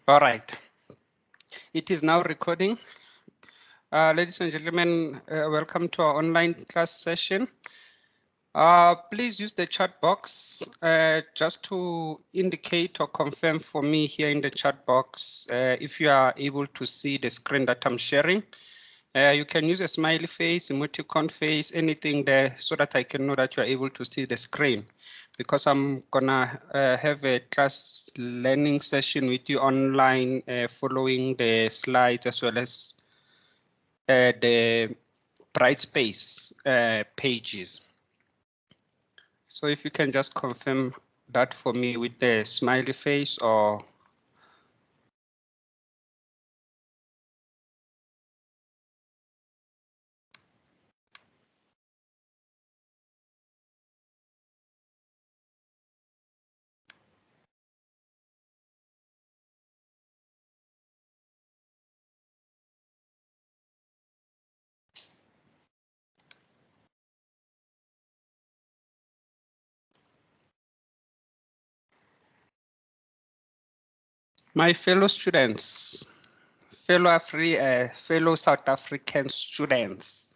All right. It is now recording. Ladies and gentlemen, welcome to our online class session. Please use the chat box just to indicate or confirm for me here in the chat box if you are able to see the screen that I'm sharing. You can use a smiley face, emoticon face, anything there so that I can know that you are able to see the screen. Because I'm gonna have a class learning session with you online following the slides as well as the Brightspace pages. So if you can just confirm that for me with the smiley face or my fellow students, fellow South African students,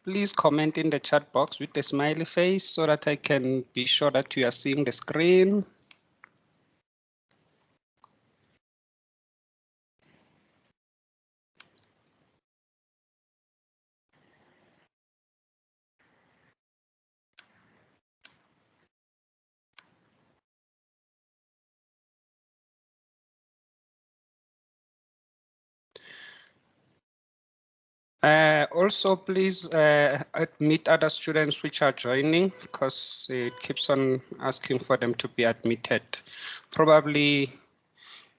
please comment in the chat box with the smiley face so that I can be sure that you are seeing the screen. Also, please admit other students which are joining because it keeps on asking for them to be admitted. Probably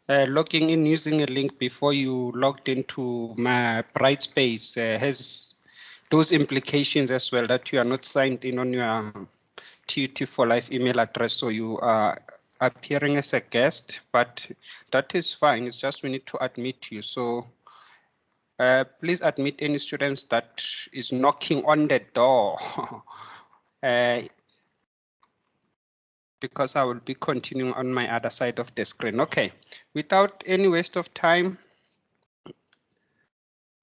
logging in using a link before you logged into my Brightspace has those implications as well that you are not signed in on your TUT for Life email address, so you are appearing as a guest, but that is fine. It's just we need to admit you. So please admit any students that is knocking on the door. Because I will be continuing on my other side of the screen. Okay, without any waste of time,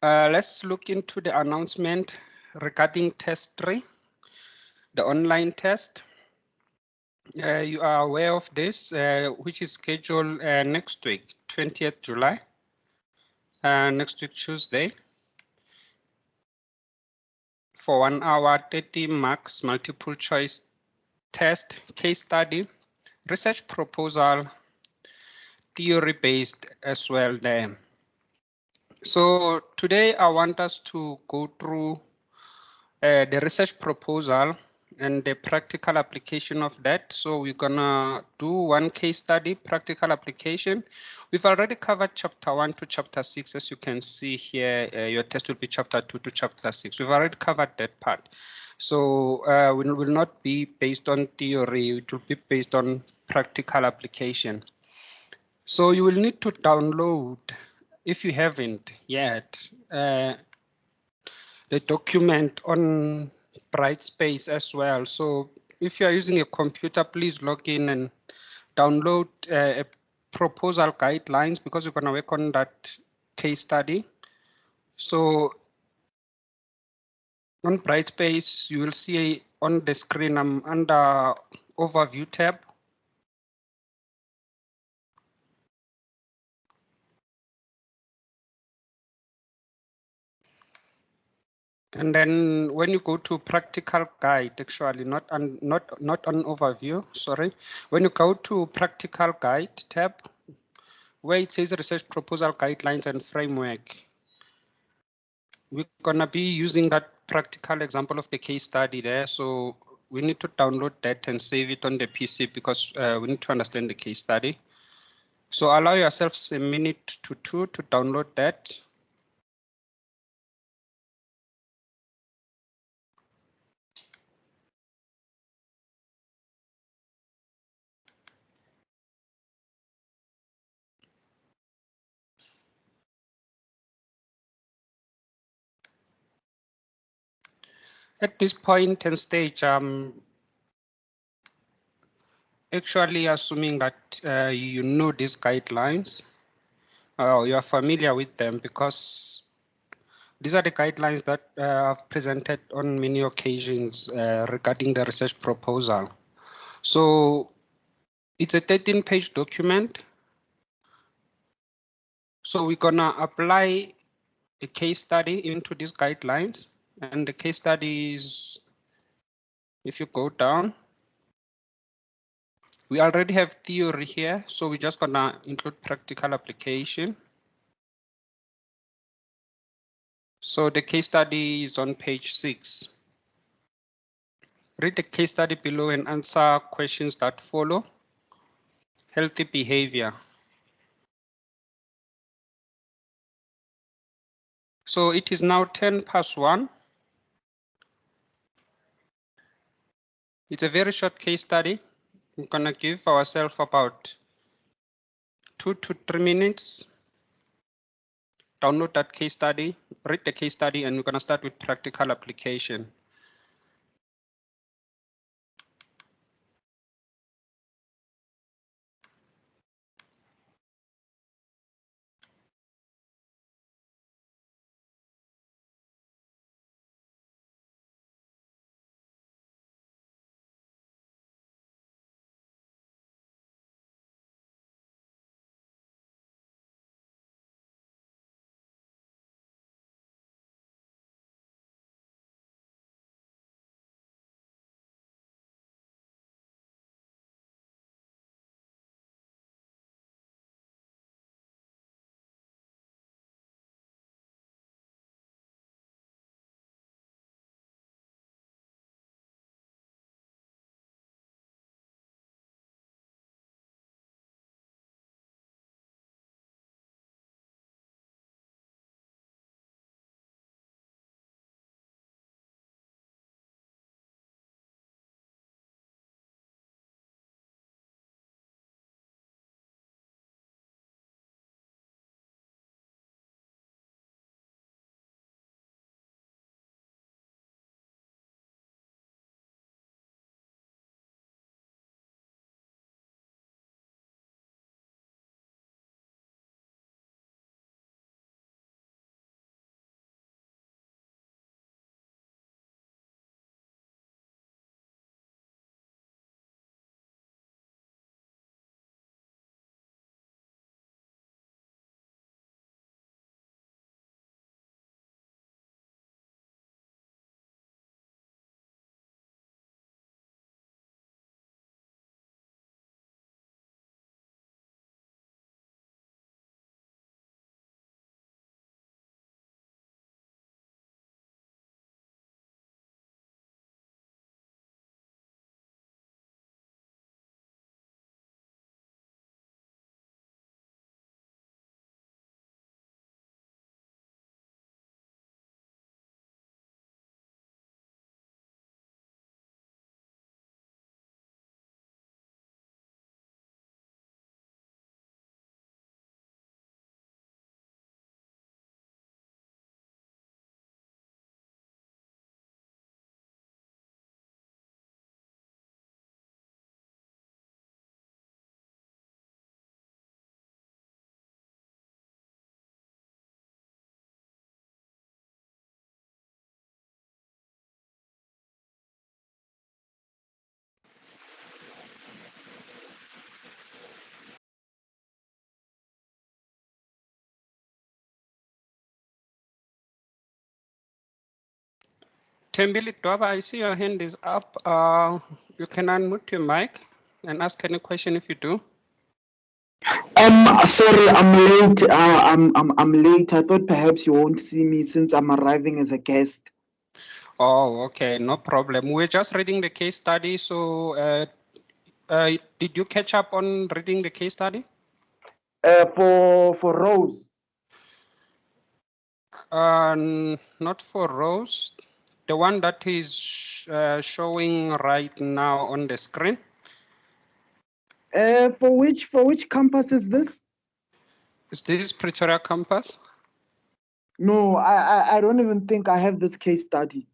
let's look into the announcement regarding test 3, the online test. You are aware of this, which is scheduled next week, 20th July, next week Tuesday, for 1 hour, 30 marks, multiple choice test, case study, research proposal, theory-based as well there. So today I want us to go through the research proposal and the practical application of that. So we're gonna do one case study, practical application. We've already covered chapter 1 to chapter 6, as you can see here. Your test will be chapter 2 to chapter 6. We've already covered that part. So it will not be based on theory, it will be based on practical application. So you will need to download, if you haven't yet, the document on Brightspace as well. So if you are using a computer, please log in and download a proposal guidelines because we're going to work on that case study. So on Brightspace, you will see on the screen, I'm under overview tab. And then when you go to practical guide, actually not on overview, sorry. When you go to practical guide tab, where it says research proposal guidelines and framework, we're gonna be using that practical example of the case study there. So we need to download that and save it on the PC because we need to understand the case study. So allow yourselves a minute to 2 to download that. At this point and stage, actually assuming that you know these guidelines. You are familiar with them because these are the guidelines that I've presented on many occasions regarding the research proposal. So it's a 13-page document. So we're gonna apply a case study into these guidelines, and the case study is, if you go down, we already have theory here, so we're just gonna include practical application. So the case study is on page 6. Read the case study below and answer questions that follow. Healthy behavior. So it is now 1:10. It's a very short case study. We're gonna give ourselves about 2 to 3 minutes. Download that case study, read the case study, and we're gonna start with practical application. Tembili Dwaba, I see your hand is up. You can unmute your mic and ask any question if you do. Sorry, I'm late. I'm late. I thought perhaps you won't see me since I'm arriving as a guest. Oh, okay, no problem. We're just reading the case study. So, did you catch up on reading the case study? For Rose. Not for Rose. The one that is showing right now on the screen. For which campus is this? Is this Pretoria campus? No, I don't even think I have this case study.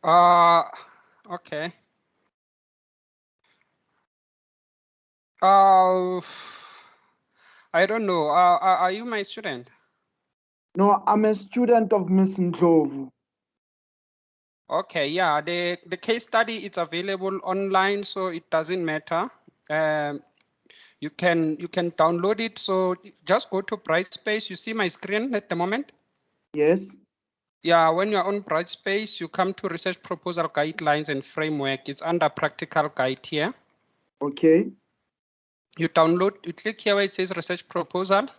Okay. I don't know. Are you my student? No, I'm a student of Miss Ndlovu. Okay, yeah, the case study is available online, so it doesn't matter. You can download it. So just go to Brightspace. You see my screen at the moment? Yes. Yeah, when you're on Brightspace, you come to Research Proposal Guidelines and Framework. It's under Practical Guide here. Okay. You download, you click here where it says Research Proposal.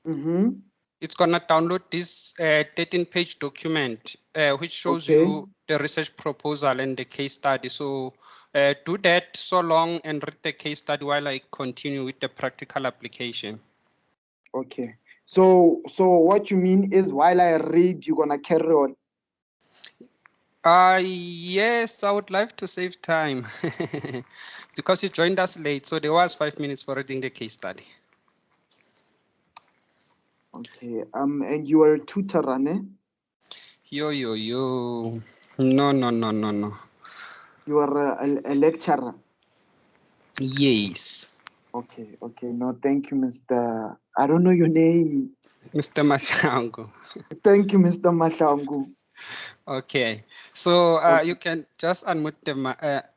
Mm-hmm. It's gonna download this 13-page document, which shows Okay. you the research proposal and the case study. So do that so long and read the case study while I continue with the practical application. Okay. So what you mean is while I read, you're gonna carry on. Yes, I would like to save time because you joined us late. So there was 5 minutes for reading the case study. Okay. And you are a tutor, ne? Yo. No. You are a lecturer. Yes. Okay. Okay. No, thank you, Mr. I don't know your name. Mr. Mashango. Thank you, Mr. Mahlangu. Okay, so Okay. you can just unmute the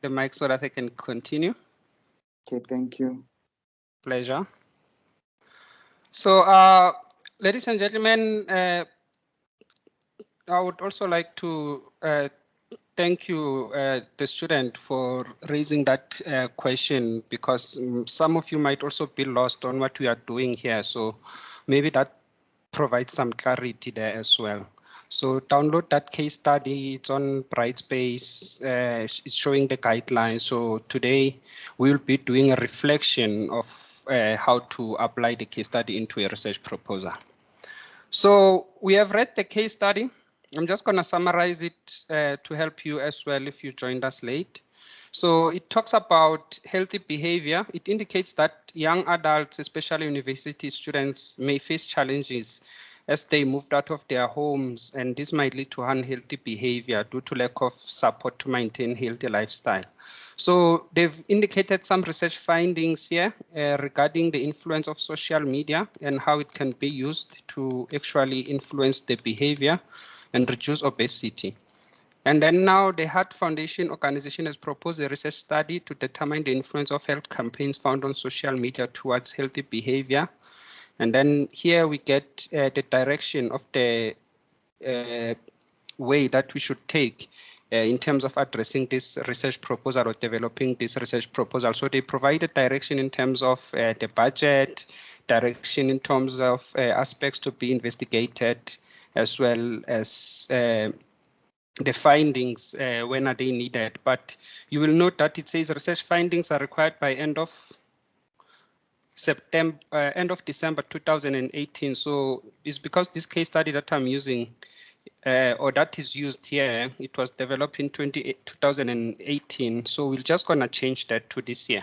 mic so that I can continue. Okay, thank you. Pleasure. So, ladies and gentlemen, I would also like to thank you, the student, for raising that question, because some of you might also be lost on what we are doing here. So maybe that provides some clarity there as well. So download that case study. It's on Brightspace. It's showing the guidelines. So today we will be doing a reflection of how to apply the case study into a research proposal. So we have read the case study. I'm just going to summarize it to help you as well if you joined us late. So it talks about healthy behavior. It indicates that young adults, especially university students, may face challenges as they moved out of their homes, and this might lead to unhealthy behavior due to lack of support to maintain healthy lifestyle. So they've indicated some research findings here regarding the influence of social media and how it can be used to actually influence the behavior and reduce obesity. And then now the Heart Foundation organization has proposed a research study to determine the influence of health campaigns found on social media towards healthy behavior. And then here we get the direction of the way that we should take in terms of addressing this research proposal or developing this research proposal. So they provided direction in terms of the budget, direction in terms of aspects to be investigated, as well as the findings, when are they needed. But you will note that it says research findings are required by end of December 2018. So it's because this case study that I'm using or that is used here, it was developed in 2018. So we're just going to change that to this year.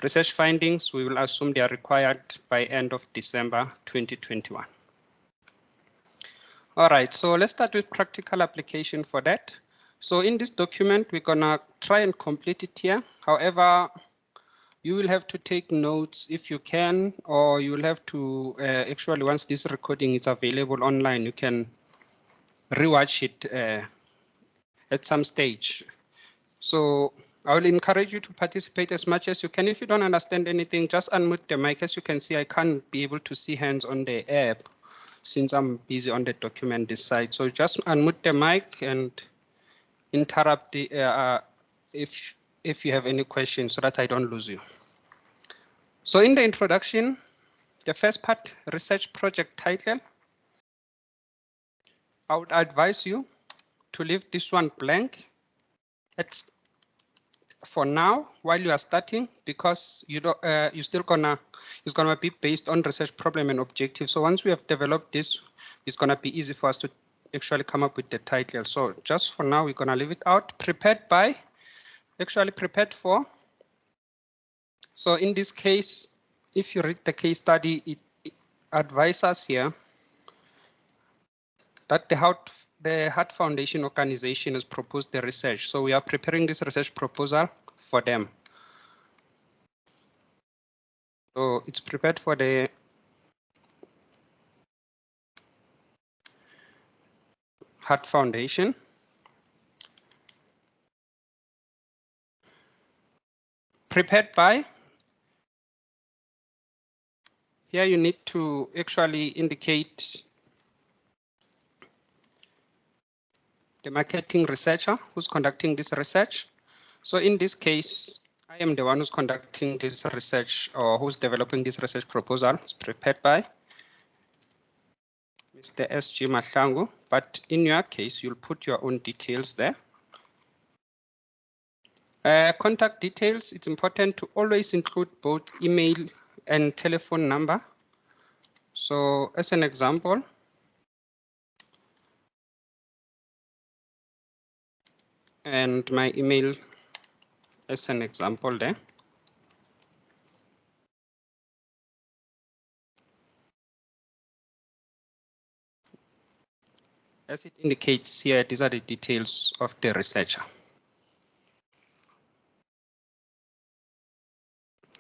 Research findings, we will assume they are required by end of December 2021. All right, so let's start with practical application for that. So in this document, we're going to try and complete it here. However, you will have to take notes if you can, or you will have to actually, once this recording is available online, you can rewatch it at some stage. So I will encourage you to participate as much as you can. If you don't understand anything, just unmute the mic. As you can see, I can't be able to see hands on the app since I'm busy on the document this side. So just unmute the mic and interrupt the, if you have any questions so that I don't lose you. So in the introduction, the first part, research project title, I would advise you to leave this one blank. It's for now while you are starting, because you don't, you're still it's gonna be based on research problem and objective. So once we have developed this, it's gonna be easy for us to actually come up with the title. So just for now, we're gonna leave it out. Prepared by, actually prepared for. So in this case, if you read the case study, it advises us here that the Heart Foundation organization has proposed the research. So we are preparing this research proposal for them. So it's prepared for the Heart Foundation. Prepared by. Here you need to actually indicate the marketing researcher who's conducting this research. So in this case, I am the one who's conducting this research or who's developing this research proposal. It's prepared by Mr. S.G. Mahlangu, but in your case, you'll put your own details there. Contact details, it's important to always include both email and telephone number. So as an example, and my email as an example there. As it indicates here, these are the details of the researcher.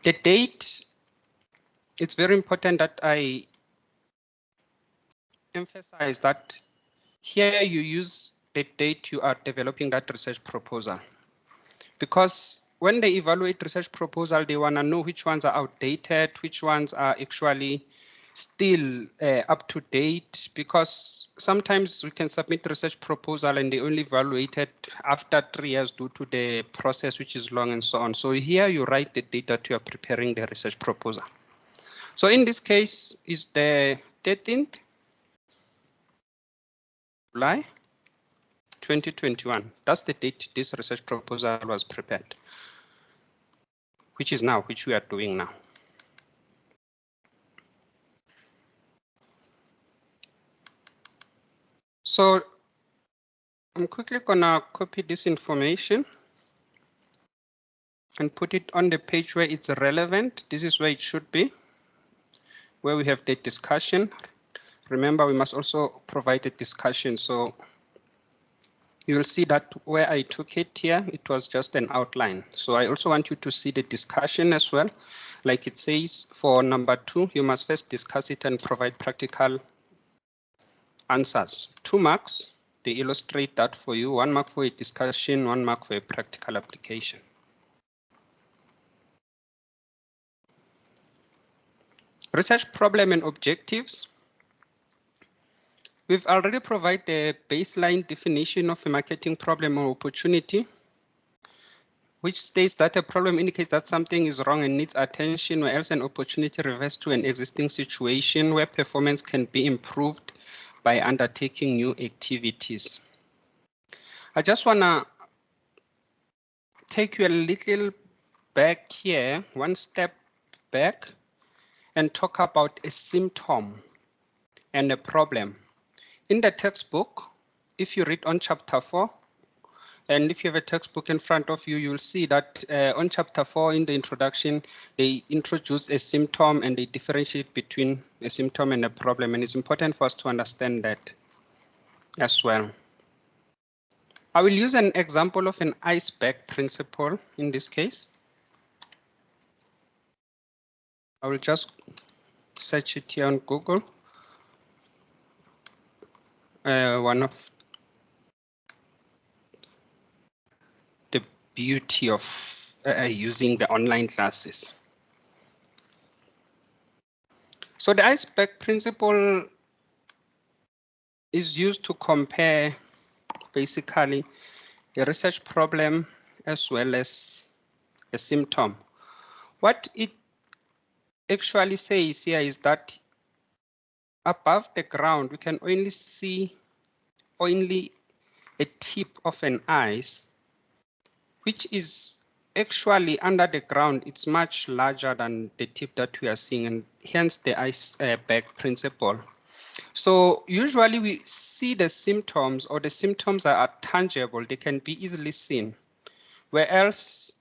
The date, it's very important that I emphasize that here you use the date you are developing that research proposal. Because when they evaluate research proposal, they want to know which ones are outdated, which ones are actually still up to date, because sometimes we can submit research proposal and they only evaluate it after 3 years due to the process, which is long and so on. So here you write the date that you are preparing the research proposal. So in this case is the 13th July 2021. That's the date this research proposal was prepared, which is now, which we are doing now. So I'm quickly gonna copy this information and put it on the page where it's relevant. This is where it should be, where we have the discussion. Remember, we must also provide a discussion. So you will see that where I took it here, it was just an outline. So I also want you to see the discussion as well. Like it says for number 2, you must first discuss it and provide practical answers. 2 marks, they illustrate that for you. 1 mark for a discussion, 1 mark for a practical application. Research problem and objectives. We've already provided the baseline definition of a marketing problem or opportunity, which states that a problem indicates that something is wrong and needs attention, or else an opportunity refers to an existing situation where performance can be improved by undertaking new activities. I just want to take you a little back here, 1 step back, and talk about a symptom and a problem. In the textbook, if you read on chapter 4, and if you have a textbook in front of you, you'll see that on chapter 4 in the introduction, they introduce a symptom and they differentiate between a symptom and a problem. And it's important for us to understand that as well. I will use an example of an iceberg principle in this case. I will just search it here on Google. One of the beauty of using the online classes. So the iceberg principle is used to compare basically a research problem as well as a symptom. What it actually says here is that above the ground, we can only see only a tip of an ice, which is actually under the ground. It's much larger than the tip that we are seeing, and hence the iceberg principle. So usually we see the symptoms, or the symptoms are tangible, they can be easily seen, whereas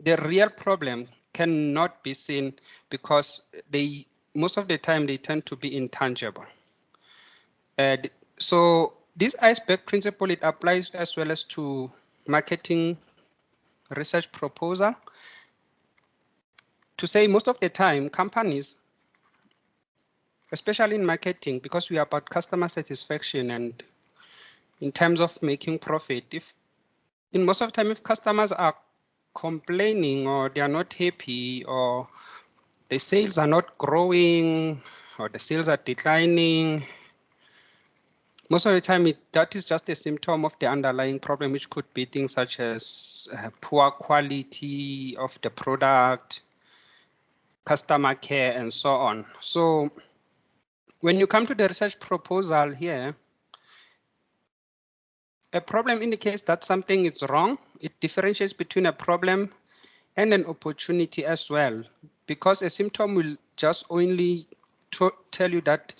the real problem cannot be seen because most of the time they tend to be intangible. So this iceberg principle, it applies as well as to marketing research proposal. To say most of the time companies, especially in marketing, because we are about customer satisfaction and in terms of making profit. If in most of the time, if customers are complaining or they are not happy or the sales are not growing or the sales are declining, most of the time that is just a symptom of the underlying problem, which could be things such as poor quality of the product, customer care, and so on. So when you come to the research proposal here, a problem indicates that something is wrong. It differentiates between a problem and an opportunity as well, because a symptom will just only tell you that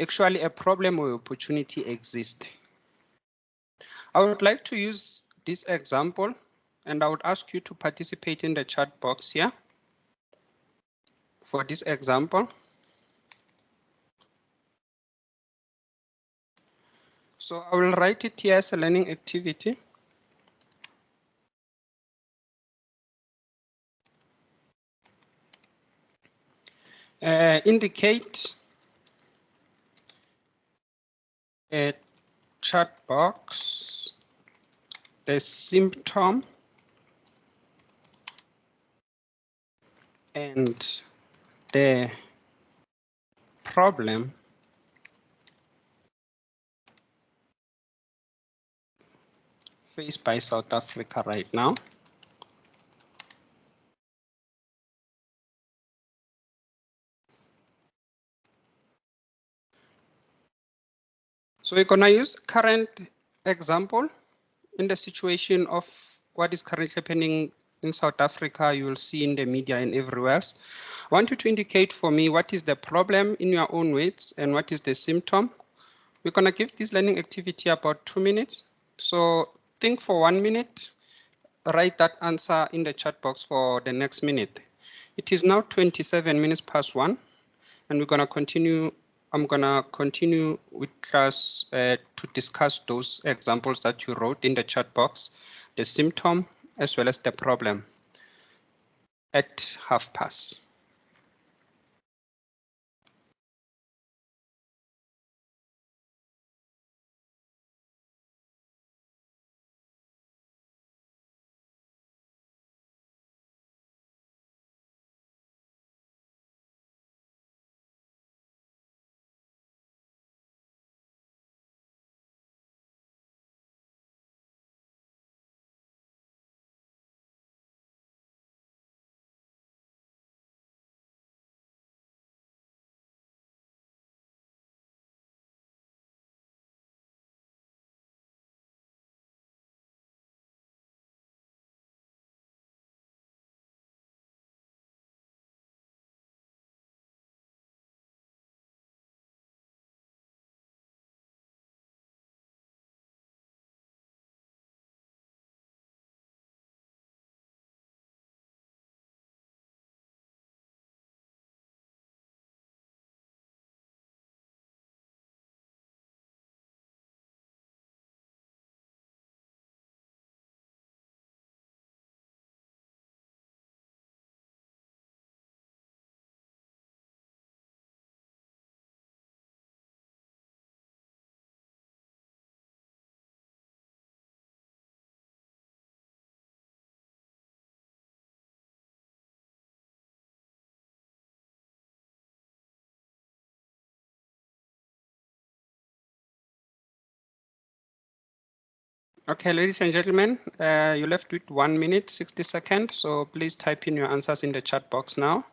actually a problem or opportunity exists. I would like to use this example, and I would ask you to participate in the chat box here for this example. So I will write it here as a learning activity. Indicate a chat box the symptom and the problem faced by South Africa right now. So we're going to use current example in the situation of what is currently happening in South Africa. You will see in the media and everywhere else. I want you to indicate for me what is the problem in your own words and what is the symptom. We're going to give this learning activity about 2 minutes. So think for 1 minute, write that answer in the chat box for the next minute. It is now 27 minutes past 1, and we're going to continue. I'm going to continue with class to discuss those examples that you wrote in the chat box, the symptom as well as the problem at past. Okay, ladies and gentlemen, you're left with 1 minute, 60 seconds. So please type in your answers in the chat box now.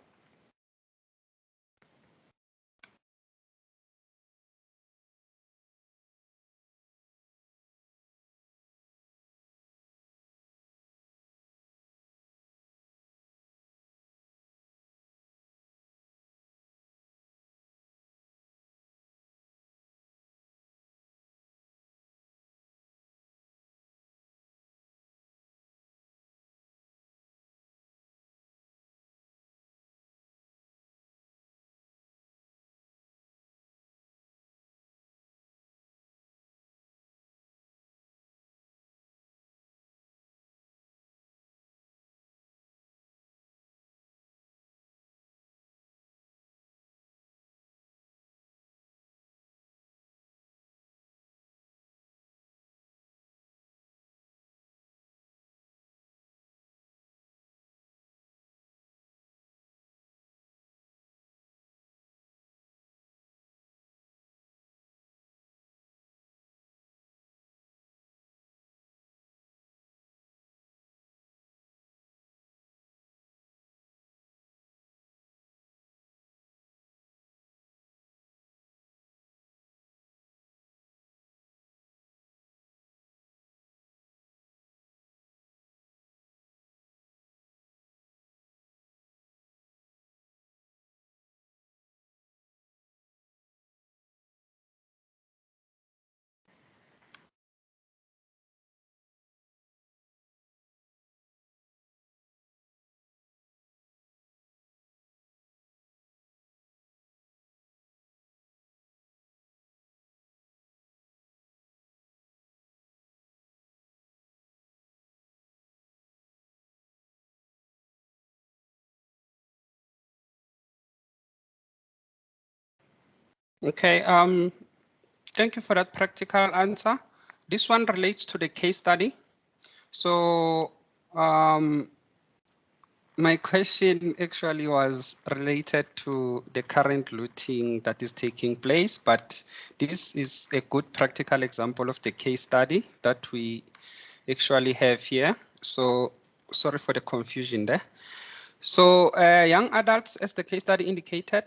Okay, thank you for that practical answer. This one relates to the case study. So my question actually was related to the current looting that is taking place, but this is a good practical example of the case study that we actually have here. So sorry for the confusion there. So young adults, as the case study indicated,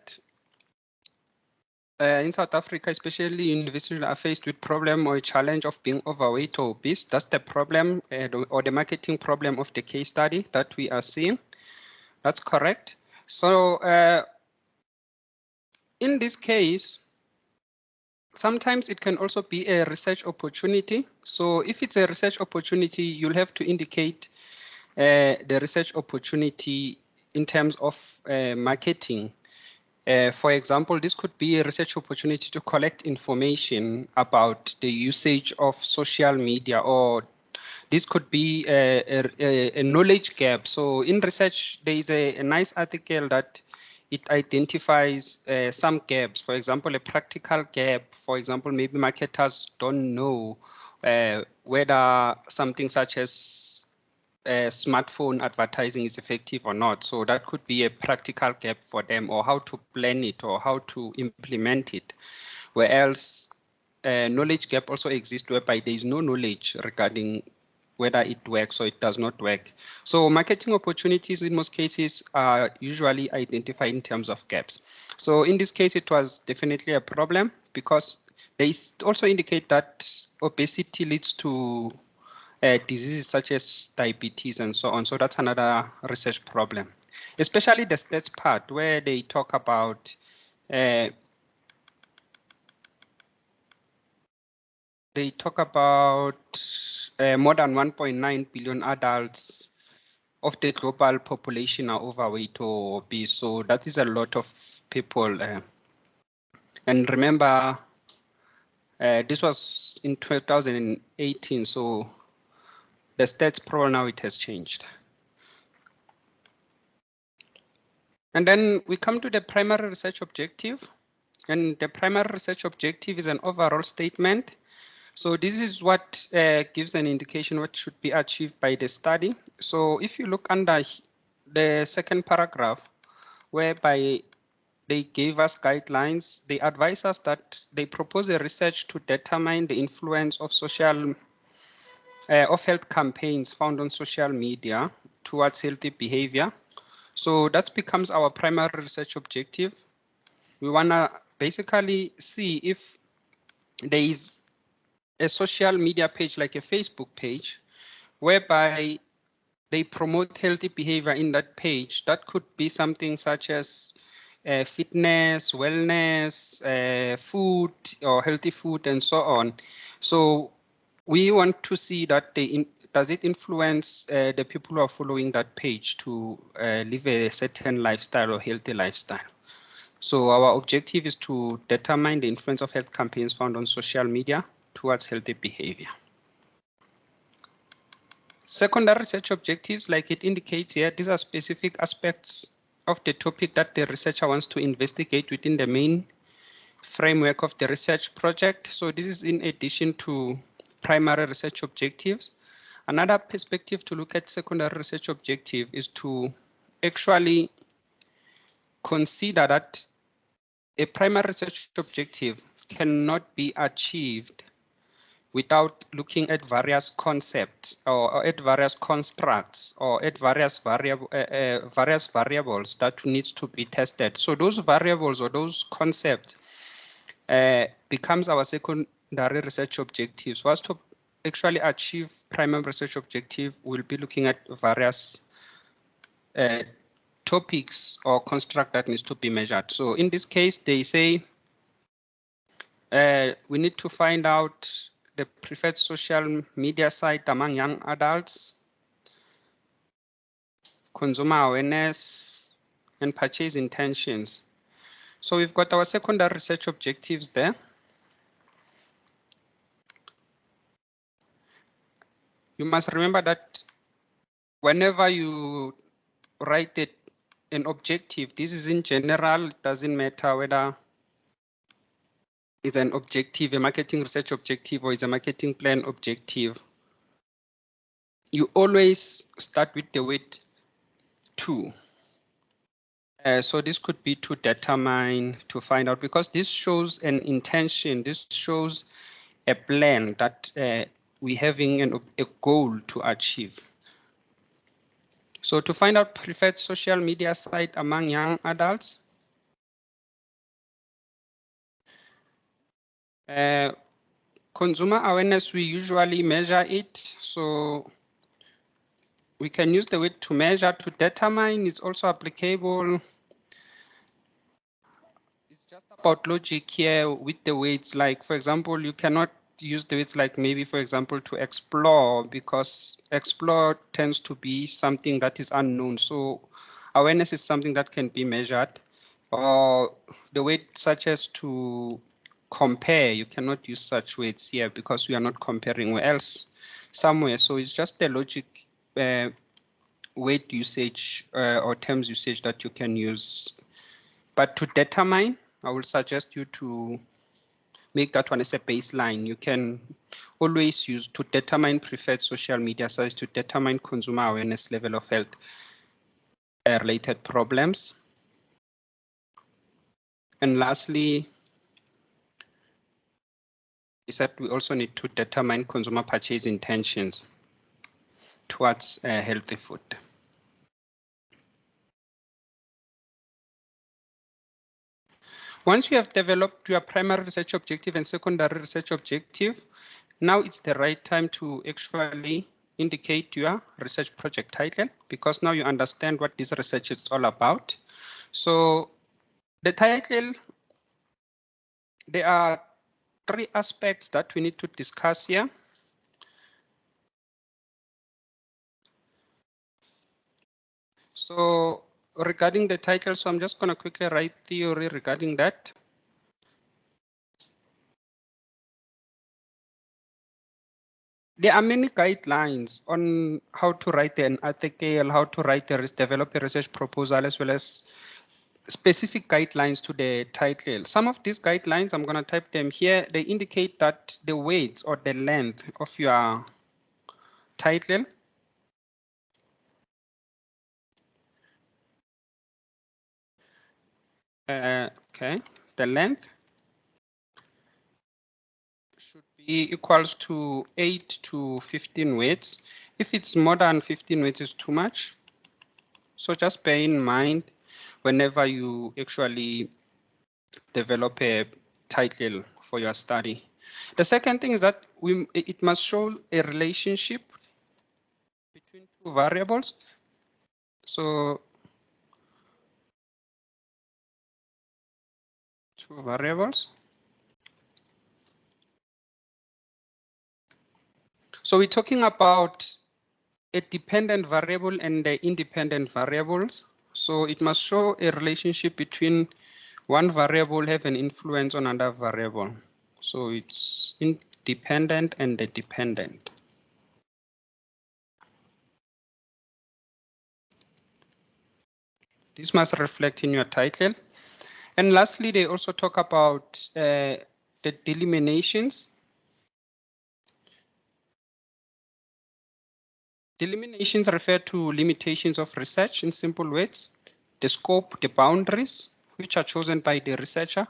in South Africa, especially universities, are faced with problem or a challenge of being overweight or obese. That's the problem or the marketing problem of the case study that we are seeing. That's correct. So in this case, sometimes it can also be a research opportunity. So if it's a research opportunity, you'll have to indicate the research opportunity in terms of marketing. For example, this could be a research opportunity to collect information about the usage of social media, or this could be a knowledge gap. So in research, there is a nice article that it identifies some gaps. For example, a practical gap. For example, maybe marketers don't know whether something such as smartphone advertising is effective or not. So that could be a practical gap for them, or how to plan it or how to implement it. Whereas knowledge gap also exists whereby there is no knowledge regarding whether it works or it does not work. So marketing opportunities in most cases are usually identified in terms of gaps. So in this case, it was definitely a problem because they also indicate that obesity leads to diseases such as diabetes and so on. So that's another research problem, especially the stats part where they talk about more than 1.9 billion adults of the global population are overweight or obese. So that is a lot of people. And remember, this was in 2018. So the stats probably now it has changed. And then we come to the primary research objective. And the primary research objective is an overall statement. So this is what gives an indication what should be achieved by the study. So if you look under the second paragraph, whereby they gave us guidelines, they advise us that they propose a research to determine the influence of health campaigns found on social media towards healthy behavior. So that becomes our primary research objective. We want to basically see if there is a social media page like a Facebook page whereby they promote healthy behavior in that page. That could be something such as fitness, wellness, food or healthy food and so on. So we want to see that does it influence the people who are following that page to live a certain lifestyle or healthy lifestyle. So our objective is to determine the influence of health campaigns found on social media towards healthy behavior. Secondary research objectives, like it indicates here, these are specific aspects of the topic that the researcher wants to investigate within the main framework of the research project. So this is in addition to primary research objectives. Another perspective to look at secondary research objective is to actually consider that a primary research objective cannot be achieved without looking at various concepts or at various constructs or at various variables that needs to be tested. So those variables or those concepts becomes our secondary research objectives. For us to actually achieve primary research objective, we'll be looking at various topics or construct that needs to be measured. So in this case, they say we need to find out the preferred social media site among young adults, consumer awareness, and purchase intentions. So we've got our secondary research objectives there. You must remember that whenever you write an objective, this is in general, it doesn't matter whether is an objective, a marketing research objective, or is a marketing plan objective, you always start with the word to. So this could be to determine, to find out, because this shows an intention, this shows a plan that we're having a goal to achieve. So to find out preferred social media site among young adults, consumer awareness, we usually measure it. So we can use the word to measure, to determine. It's also applicable. It's just about logic here with the weights. Like, for example, you cannot use the weights like maybe, for example, to explore, because explore tends to be something that is unknown. So awareness is something that can be measured. Or the weight such as to compare, you cannot use such weights here because we are not comparing where else somewhere. So it's just the logic weight usage or terms usage that you can use. But to determine, I will suggest you to make that one as a baseline. You can always use to determine preferred social media sites, to determine consumer awareness level of health related problems. And lastly, is that we also need to determine consumer purchase intentions towards healthy food. Once you have developed your primary research objective and secondary research objective, now it's the right time to actually indicate your research project title, because now you understand what this research is all about. So the title, there are 3 aspects that we need to discuss here. So regarding the title, so I'm just going to quickly write theory regarding that. There are many guidelines on how to write an article, how to write develop a research proposal, as well as specific guidelines to the title. Some of these guidelines, I'm going to type them here. They indicate that the weight or the length of your title okay, the length should be equals to 8 to 15 words. If it's more than 15 words, it's too much. So just bear in mind whenever you actually develop a title for your study. The second thing is that it must show a relationship between 2 variables. So 2 variables. So we're talking about a dependent variable and the independent variables. So it must show a relationship between one variable have an influence on another variable. So it's independent and the dependent. This must reflect in your title. And lastly, they also talk about the delimitations. Delimitations refer to limitations of research in simple words, the scope, the boundaries, which are chosen by the researcher.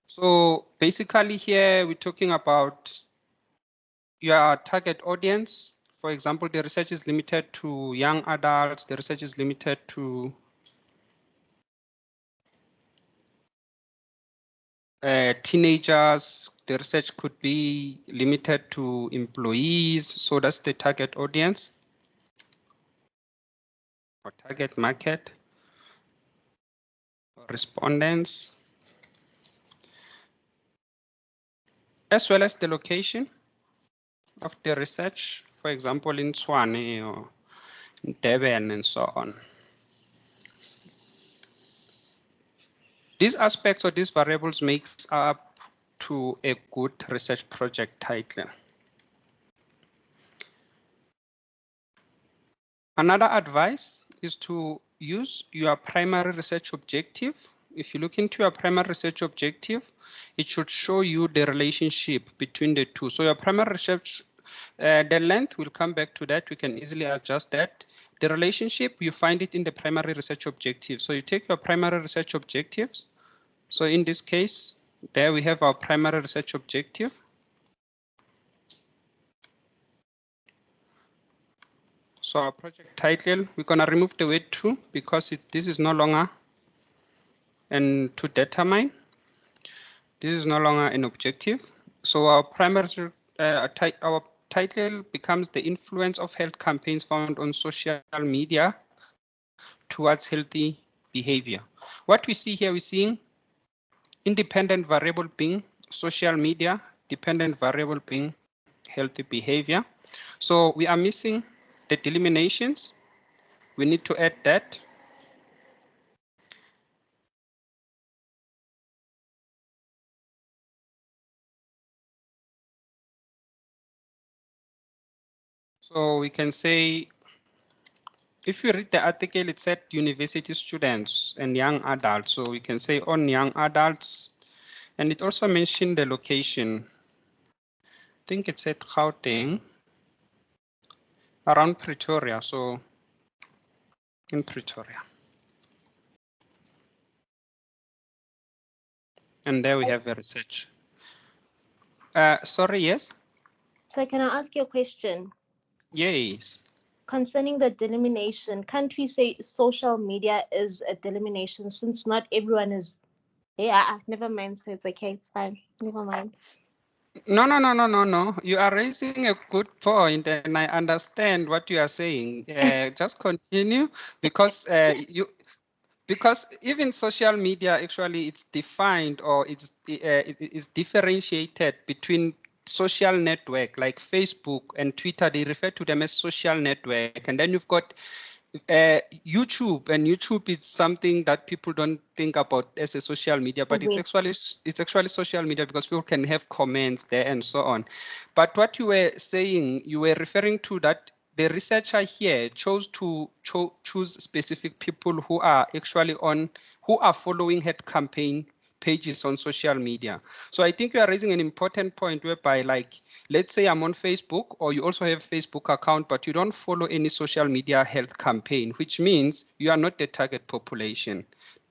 So basically here we're talking about your target audience. For example, the research is limited to young adults, the research is limited to teenagers, the research could be limited to employees. So that's the target audience or target market or respondents, as well as the location of the research, for example, in Tshwane or in Durban and so on. These aspects or these variables makes up to a good research project title. Another advice is to use your primary research objective if you look into your primary research objective, it should show you the relationship between the two. So your primary research, the length, we'll come back to that. We can easily adjust that. The relationship, you find it in the primary research objective. So you take your primary research objectives. So in this case, there we have our primary research objective. So our project title, we're going to remove the word to because this is no longer and to determine. This is no longer an objective. So our primary our title becomes the influence of health campaigns found on social media towards healthy behavior. What we see here, we're seeing independent variable being social media, dependent variable being healthy behavior. So we are missing the delimitations. We need to add that. So we can say, if you read the article, it said university students and young adults. So we can say on young adults, and it also mentioned the location. I think it said Gauteng, around Pretoria. So in Pretoria. And there we have the research. Sorry, yes? So can I ask you a question? Yes. Concerning the delimitation, can't we say social media is a delimitation since not everyone is... Yeah, never mind. So it's okay. It's fine. Never mind. No. You are raising a good point, and I understand what you are saying. Just continue, because because even social media, actually, it's defined or it's differentiated between social network like Facebook and Twitter. They refer to them as social network, and then you've got YouTube, and YouTube is something that people don't think about as a social media, but it's actually social media because people can have comments there and so on. But what you were saying, you were referring to that the researcher here chose to choose specific people who are actually who are following head campaign pages on social media. So I think you are raising an important point whereby, like, let's say I'm on Facebook, or you also have Facebook account, but you don't follow any social media health campaign, which means you are not the target population.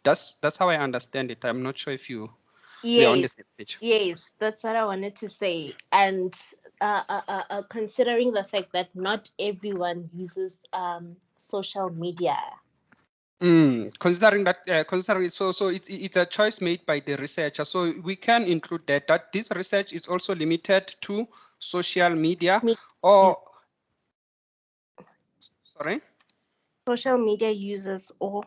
That's how I understand it. I'm not sure if we are on the same page. Yes, that's what I wanted to say. And considering the fact that not everyone uses social media. Considering so it's a choice made by the researcher. So we can include that this research is also limited to social media or sorry, social media users or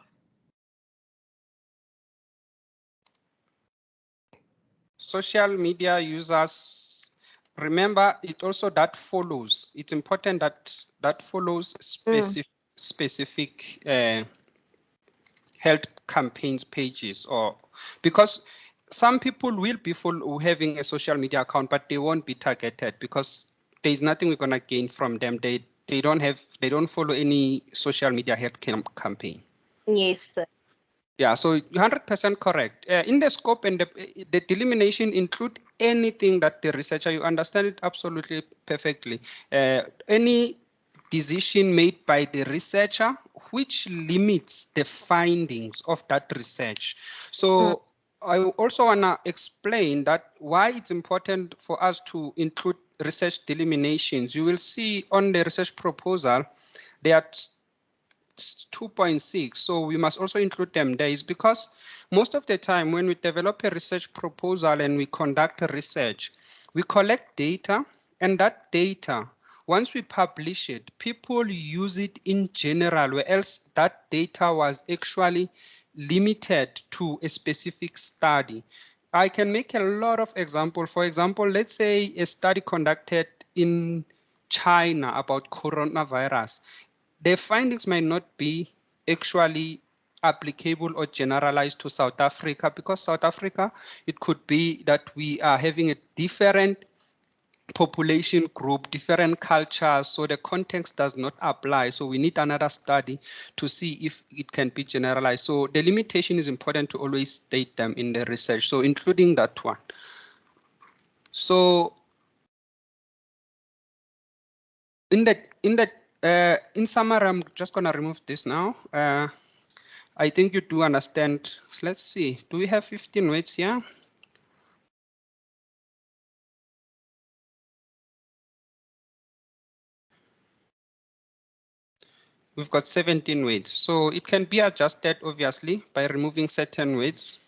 social media users. Remember, it also that follows. It's important that follows specific health campaigns pages, or because some people will be having a social media account, but they won't be targeted because there is nothing we're gonna gain from them. They don't follow any social media health campaign. Yes. Yeah, so 100% correct. In the scope and the delimitation include anything that the researcher, you understand it absolutely perfectly. Any decision made by the researcher which limits the findings of that research. So I also want to explain that why it's important for us to include research delimitations. You will see on the research proposal, there are 2.6, so we must also include them there, is because most of the time when we develop a research proposal and we conduct a research, we collect data, and that data, once we publish it, people use it in general, where else that data was actually limited to a specific study. I can make a lot of examples. For example, let's say a study conducted in China about coronavirus. The findings might not be actually applicable or generalized to South Africa, because South Africa, it could be that we are having a different population group, different cultures, so the context does not apply. So we need another study to see if it can be generalized. So the limitation is important to always state them in the research, so including that one. So in summary, I'm just going to remove this now. I think you do understand. Let's see, do we have 15 weights here? We've got 17 weights, so it can be adjusted obviously by removing certain weights.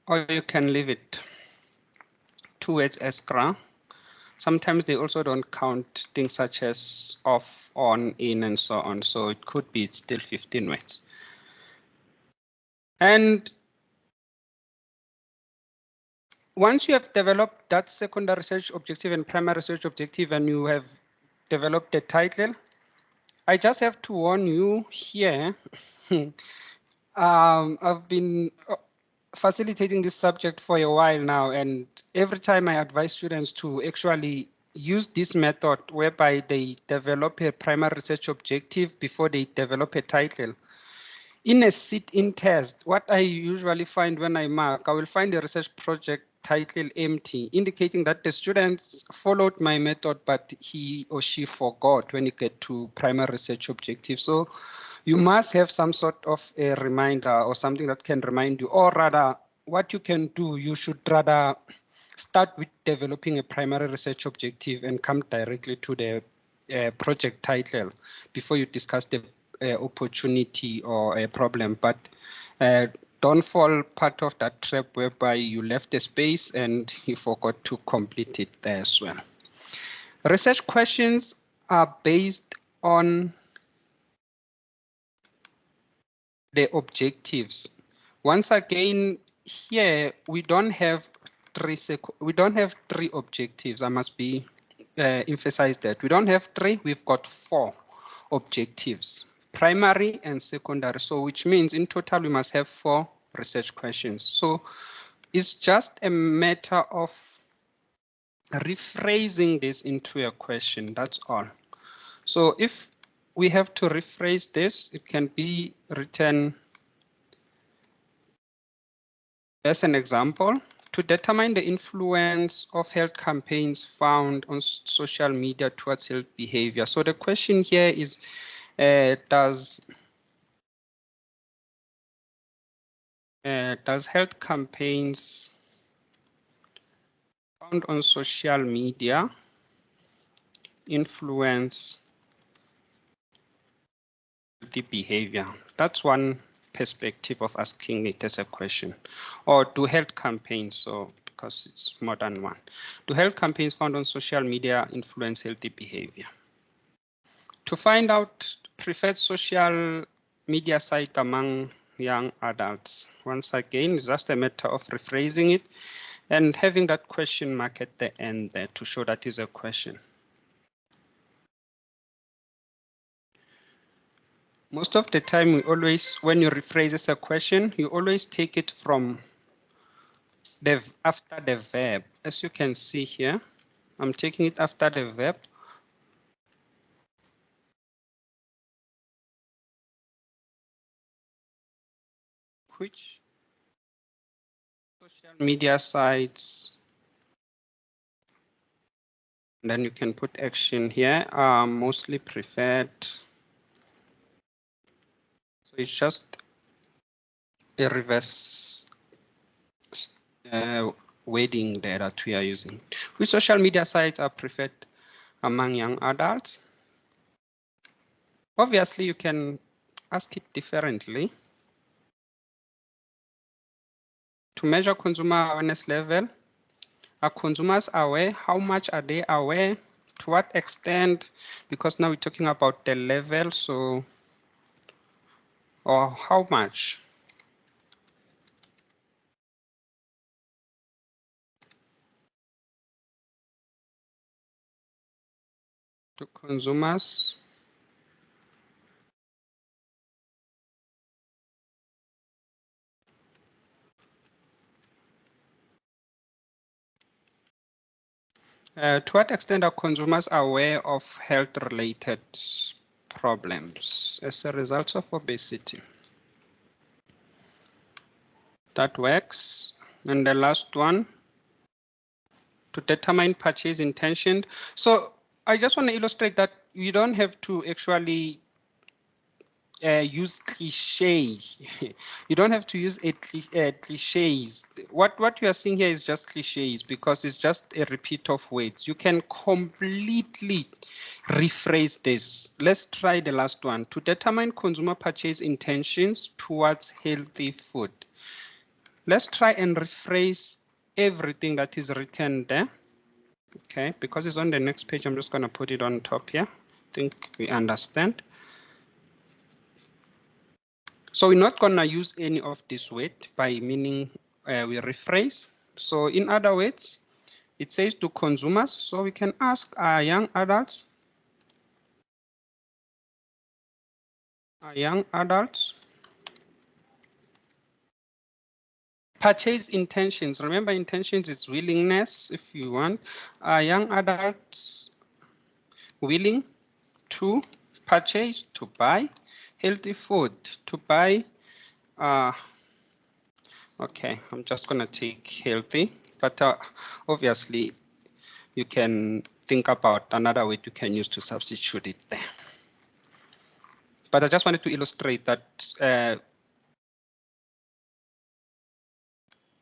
Or you can leave it 2 weights extra. Sometimes they also don't count things such as off, on, in, and so on. So it could be still 15 weights. And once you have developed that secondary research objective and primary research objective, and you have developed the title, I just have to warn you here. I've been facilitating this subject for a while now, and every time I advise students to actually use this method whereby they develop a primary research objective before they develop a title. In a sit-in test, what I usually find when I mark, I will find a research project title empty, indicating that the students followed my method, but he or she forgot when you get to primary research objective. So you must have some sort of a reminder or something that can remind you, or rather, what you can do, you should rather start with developing a primary research objective and come directly to the project title before you discuss the opportunity or a problem. But don't fall part of that trap whereby you left a space and you forgot to complete it there as well. Research questions are based on the objectives. Once again, here we don't have three objectives. I must be emphasize that we don't have three. We've got 4 objectives, primary and secondary. So which means in total we must have 4 research questions. So it's just a matter of rephrasing this into a question. That's all. So if we have to rephrase this, it can be written as an example. To determine the influence of health campaigns found on social media towards health behavior. So the question here is, does health campaigns found on social media influence the behavior? That's one perspective of asking it as a question. Or do health campaigns, so because it's more than one, do health campaigns found on social media influence healthy behavior? To find out preferred social media site among young adults, once again, it's just a matter of rephrasing it and having that question mark at the end there to show that is a question. Most of the time, we always, when you rephrase as a question, you always take it from after the verb. As you can see here, I'm taking it after the verb. Which social media sites, and then you can put action here, are mostly preferred. So it's just a reverse wording there that we are using. Which social media sites are preferred among young adults? Obviously, you can ask it differently. To measure consumer awareness level, are consumers aware? How much are they aware? To what extent? Because now we're talking about the level, so, or how much? To consumers To what extent are consumers aware of health-related problems as a result of obesity? That works. And the last one, to determine purchase intention. So I just want to illustrate that you don't have to actually use cliche. You don't have to use cliches. What you are seeing here is just cliches because it's just a repeat of words. You can completely rephrase this. Let's try the last one. To determine consumer purchase intentions towards healthy food. Let's try and rephrase everything that is written there. Okay, because it's on the next page, I'm just going to put it on top here. I think we understand. So we're not going to use any of this word by meaning we rephrase. So in other words, it says to consumers. So we can ask our young adults. Purchase intentions. Remember, intentions is willingness. If you want, young adults willing to purchase, to buy healthy food, to buy. Okay, I'm just gonna take healthy, but obviously you can think about another word you can use to substitute it there. But I just wanted to illustrate that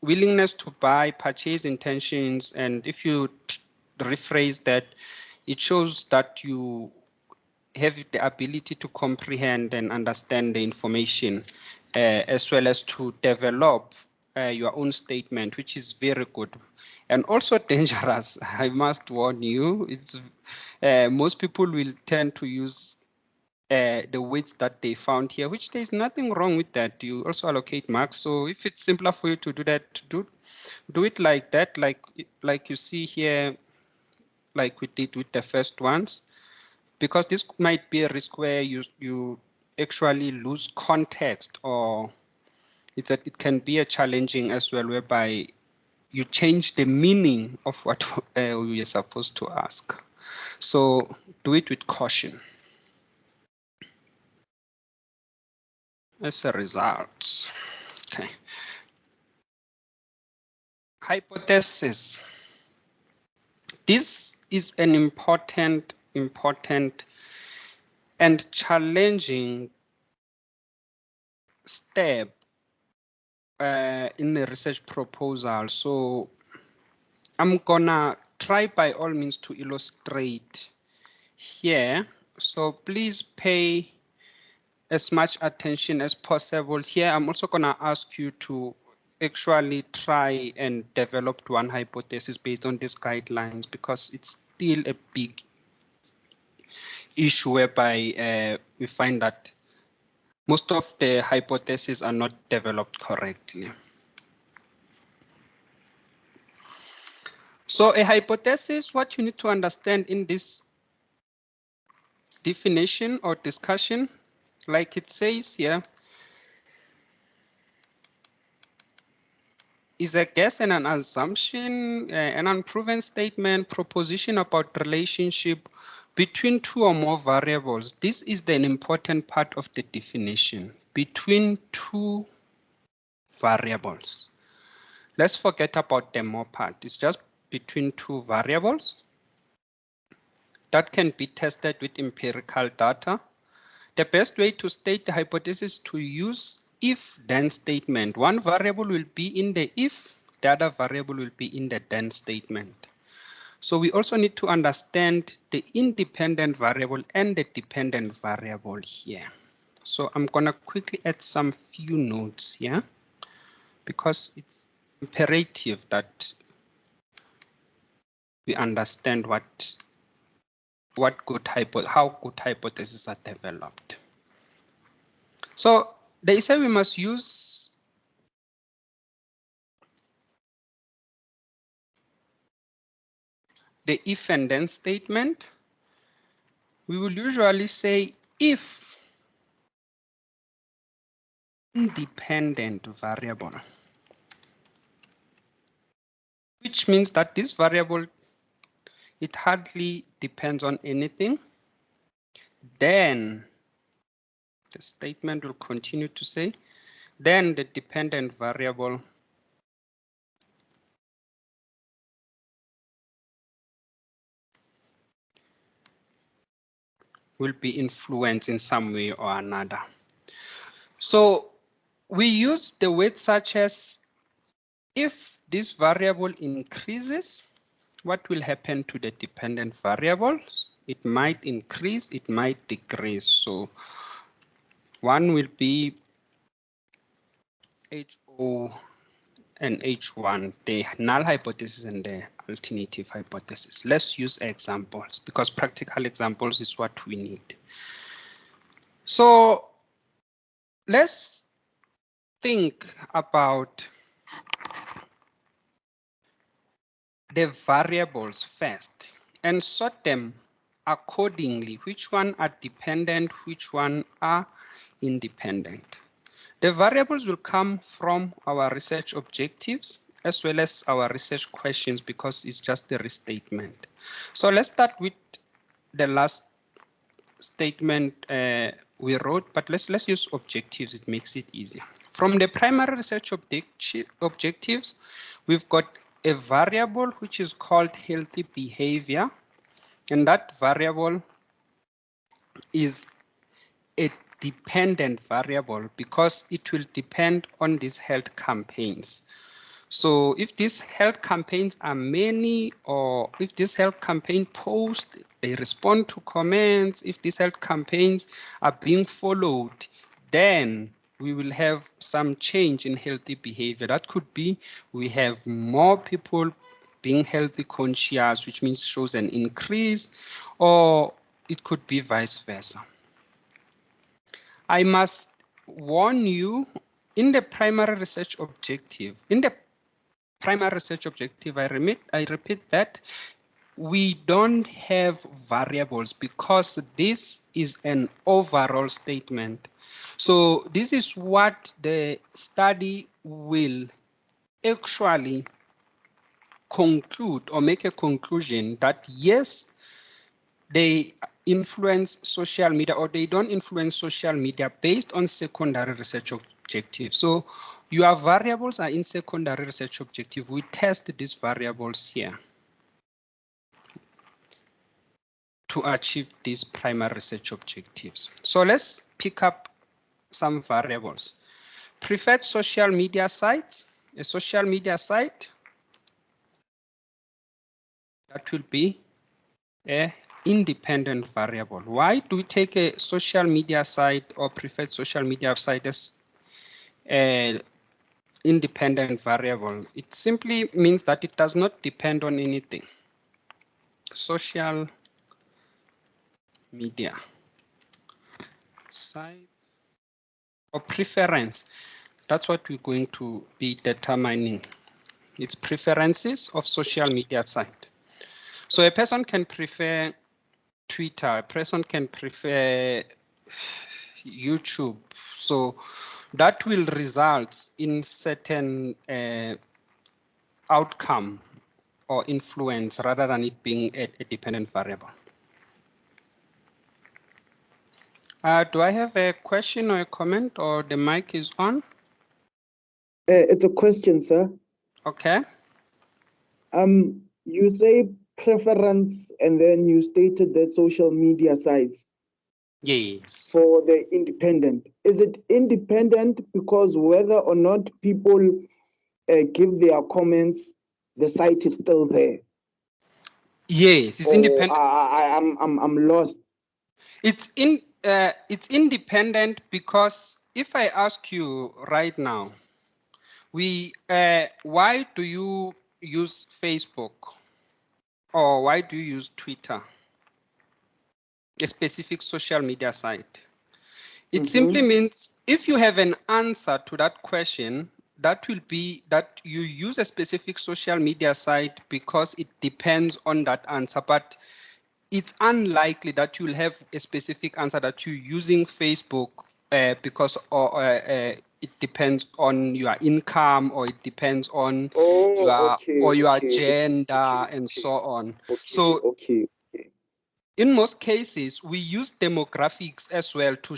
willingness to buy, purchase intentions, and if you rephrase that, it shows that you have the ability to comprehend and understand the information as well as to develop your own statement, which is very good and also dangerous. I must warn you, it's most people will tend to use the weights that they found here, which there's nothing wrong with that. You also allocate marks. So if it's simpler for you to do that, do it like that, like you see here, like we did with the first ones, because this might be a risk where you actually lose context, or it can be a challenging as well, whereby you change the meaning of what we are supposed to ask. So do it with caution. As a result, okay. Hypothesis. This is an important and challenging step in the research proposal. So I'm gonna try by all means to illustrate here. So please pay as much attention as possible here. I'm also gonna ask you to actually try and develop one hypothesis based on these guidelines, because it's still a big issue whereby we find that most of the hypotheses are not developed correctly. So a hypothesis, what you need to understand in this definition or discussion, like it says here, is a guess and an assumption, an unproven statement, proposition about relationship between two or more variables. This is an important part of the definition, between two variables. Let's forget about the more part. It's just between two variables that can be tested with empirical data. The best way to state the hypothesis to use if-then statement. One variable will be in the if, the other variable will be in the then statement. So we also need to understand the independent variable and the dependent variable here. So I'm gonna quickly add some few notes here, because it's imperative that we understand how good hypotheses are developed. So they say we must use the if and then statement. We will usually say if independent variable, which means that this variable it hardly depends on anything, then the statement will continue to say, then the dependent variable will be influenced in some way or another. So we use the words such as, if this variable increases, what will happen to the dependent variables? It might increase, it might decrease. So one will be HO and H1, the null hypothesis and the alternative hypothesis. Let's use examples because practical examples is what we need. So let's think about the variables first and sort them accordingly. Which one are dependent, which one are independent. The variables will come from our research objectives as well as our research questions because it's just the restatement. So let's start with the last statement we wrote, but let's use objectives. It makes it easier. From the primary research objectives, we've got a variable which is called healthy behavior, and that variable is a dependent variable because it will depend on these health campaigns. So if these health campaigns are many, or if this health campaign post, they respond to comments, if these health campaigns are being followed, then we will have some change in healthy behavior. That could be we have more people being healthy conscious, which means shows an increase, or it could be vice versa. I must warn you, in the primary research objective, I repeat that we don't have variables because this is an overall statement. So this is what the study will actually conclude or make a conclusion that yes, they influence social media or they don't influence social media based on secondary research objectives. So your variables are in secondary research objective. We test these variables here to achieve these primary research objectives. So let's pick up some variables. Preferred social media sites. A social media site, that will be a independent variable. Why do we take a social media site or preferred social media site as an independent variable? It simply means that it does not depend on anything. Social media site or preference, that's what we're going to be determining. It's preferences of social media site. So a person can prefer Twitter, a person can prefer YouTube. So that will result in certain outcome or influence rather than it being a dependent variable. Do I have a question or a comment, or the mic is on? It's a question, sir. Okay. You say preference, and then you stated the social media sites. Yes. For the independent. Is it independent because whether or not people give their comments, the site is still there? Yes, it's independent. I'm lost. It's independent because if I ask you right now, why do you use Facebook or why do you use Twitter, a specific social media site? It simply means if you have an answer to that question, that will be that you use a specific social media site because it depends on that answer, but it's unlikely that you'll have a specific answer that you're using Facebook because it depends on your income, or it depends on Oh, your gender, and so on. So okay. in most cases, we use demographics as well to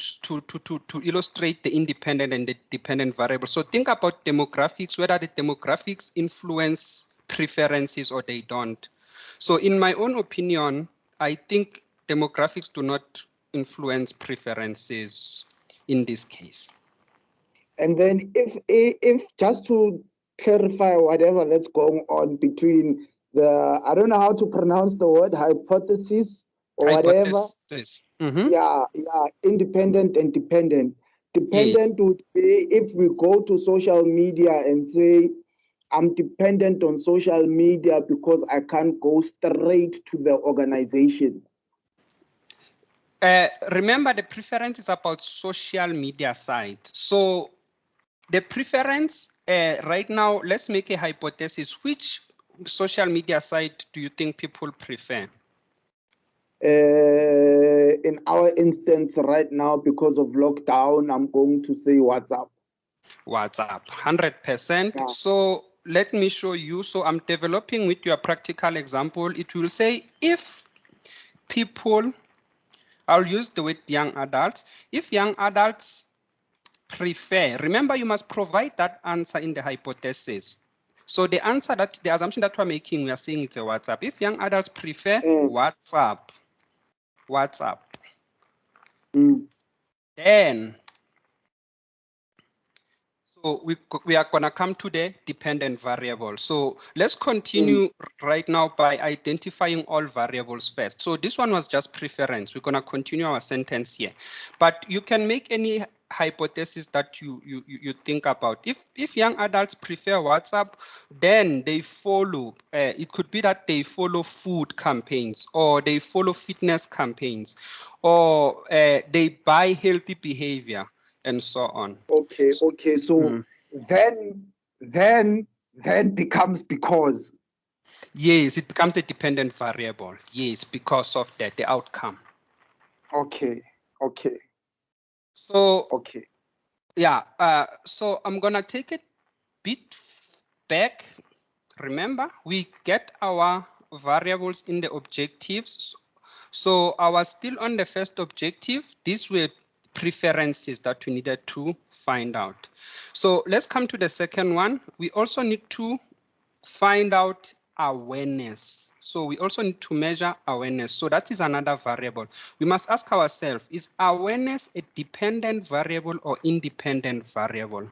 illustrate the independent and the dependent variables. So think about demographics, whether the demographics influence preferences or they don't. So in my own opinion, I think demographics do not influence preferences in this case. And then if just to clarify whatever that's going on between the, I don't know how to pronounce the word, hypothesis or whatever. Yeah, independent and dependent. Dependent would be if we go to social media and say, I'm dependent on social media because I can't go straight to the organization. Remember, the preference is about social media site. So the preference right now, let's make a hypothesis. Which social media site do you think people prefer? In our instance right now, because of lockdown, I'm going to say WhatsApp. WhatsApp, 100%. Yeah. So let me show you. So I'm developing with your practical example. It will say if people, I'll use the word young adults. If young adults prefer, remember you must provide that answer in the hypothesis. So the answer that, the assumption that we're making, we are saying it's a WhatsApp. If young adults prefer WhatsApp, then so we are going to come to the dependent variable. So let's continue right now by identifying all variables first. So this one was just preference. We're going to continue our sentence here. But you can make any hypothesis that you think about. If young adults prefer WhatsApp, then they follow. It could be that they follow food campaigns, or they follow fitness campaigns, or they buy healthy behavior, and so on. Okay. So then becomes because. Yes, it becomes a dependent variable. Yes, because of that, the outcome. Okay. So yeah, so I'm gonna take a bit back. Remember, we get our variables in the objectives. So I was still on the first objective. These were preferences that we needed to find out. So let's come to the second one. We also need to find out awareness. So we also need to measure awareness. So that is another variable. We must ask ourselves, is awareness a dependent variable or independent variable?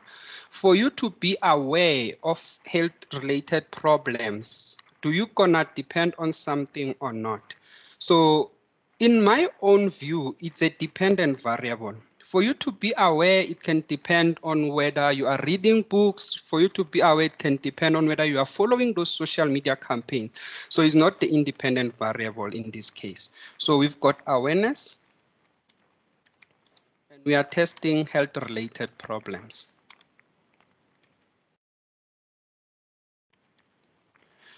For you to be aware of health-related problems, do you gonna depend on something or not? So in my own view, it's a dependent variable. For you to be aware, it can depend on whether you are reading books. For you to be aware, it can depend on whether you are following those social media campaigns. So it's not the independent variable in this case. So we've got awareness, and we are testing health-related problems.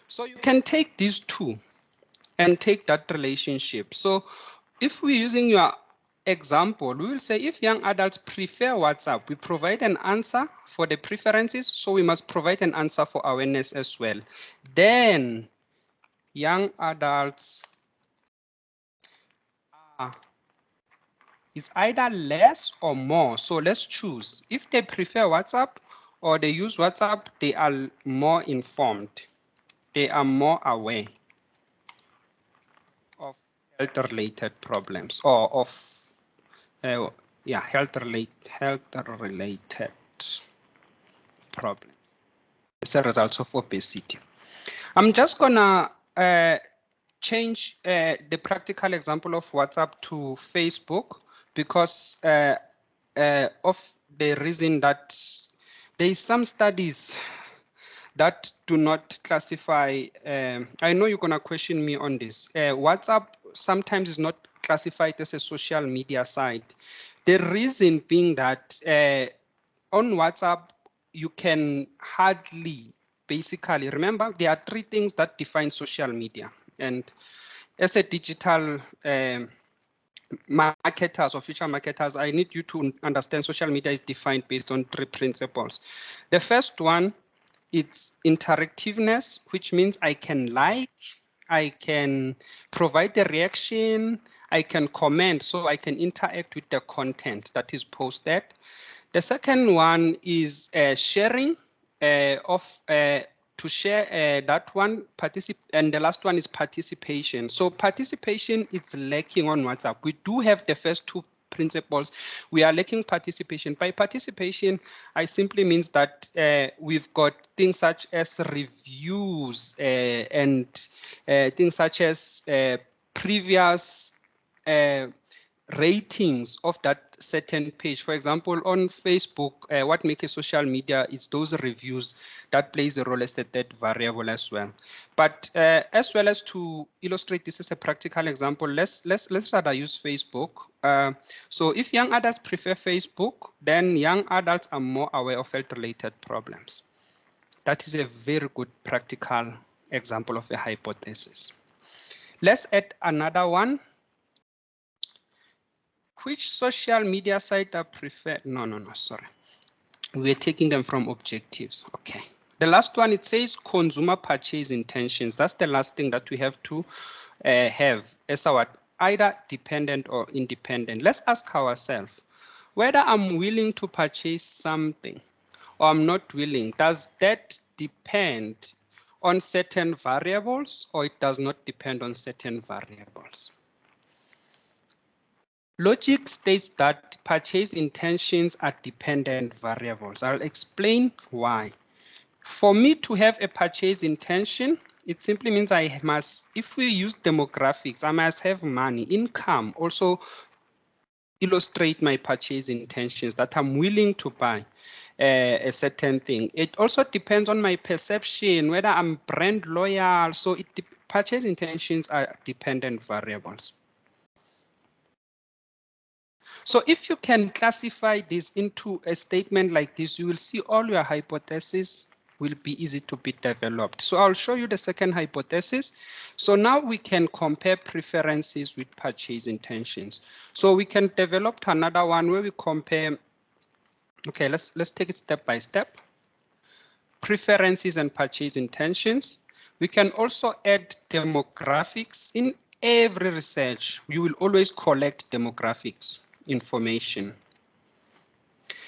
So you can take these two and take that relationship. So if we're using your example, we will say if young adults prefer WhatsApp, we provide an answer for the preferences, so we must provide an answer for awareness as well. Then young adults is either less or more, so let's choose. If they prefer WhatsApp or they use WhatsApp, they are more informed. They are more aware of health-related problems, or of health-related problems as a result of obesity. I'm just gonna change the practical example of WhatsApp to Facebook because of the reason that there is some studies that do not classify. I know you're gonna question me on this. WhatsApp sometimes is not classified as a social media site. The reason being that on WhatsApp, you can hardly, basically, remember, there are three things that define social media. And as a digital marketers or future marketers, I need you to understand social media is defined based on 3 principles. The first one, it's interactiveness, which means I can like, I can provide a reaction, I can comment, so I can interact with the content that is posted. The second one is sharing to share that one, and the last one is participation. So participation is lacking on WhatsApp. We do have the first 2 principles. We are lacking participation. By participation, I simply means that we've got things such as reviews and things such as previous ratings of that certain page. For example, on Facebook, what makes a social media is those reviews that plays a role as the third variable as well. But as well as to illustrate this as a practical example, let's rather use Facebook. So if young adults prefer Facebook, then young adults are more aware of health-related problems. That is a very good practical example of a hypothesis. Let's add another one. Which social media site are preferred? No, sorry. We're taking them from objectives. Okay. The last one, it says consumer purchase intentions. That's the last thing that we have to have as our either dependent or independent. Let's ask ourselves whether I'm willing to purchase something or I'm not willing. Does that depend on certain variables or it does not depend on certain variables? Logic states that purchase intentions are dependent variables. I'll explain why. For me to have a purchase intention, it simply means I must, if we use demographics, I must have money, income, also illustrate my purchase intentions that I'm willing to buy a certain thing. It also depends on my perception, whether I'm brand loyal. So purchase intentions are dependent variables. So if you can classify this into a statement like this, you will see all your hypotheses will be easy to be developed. So I'll show you the second hypothesis. So now we can compare preferences with purchase intentions. So we can develop another one where we compare. Okay, let's take it step by step. Preferences and purchase intentions. We can also add demographics. In every research, you will always collect demographics information.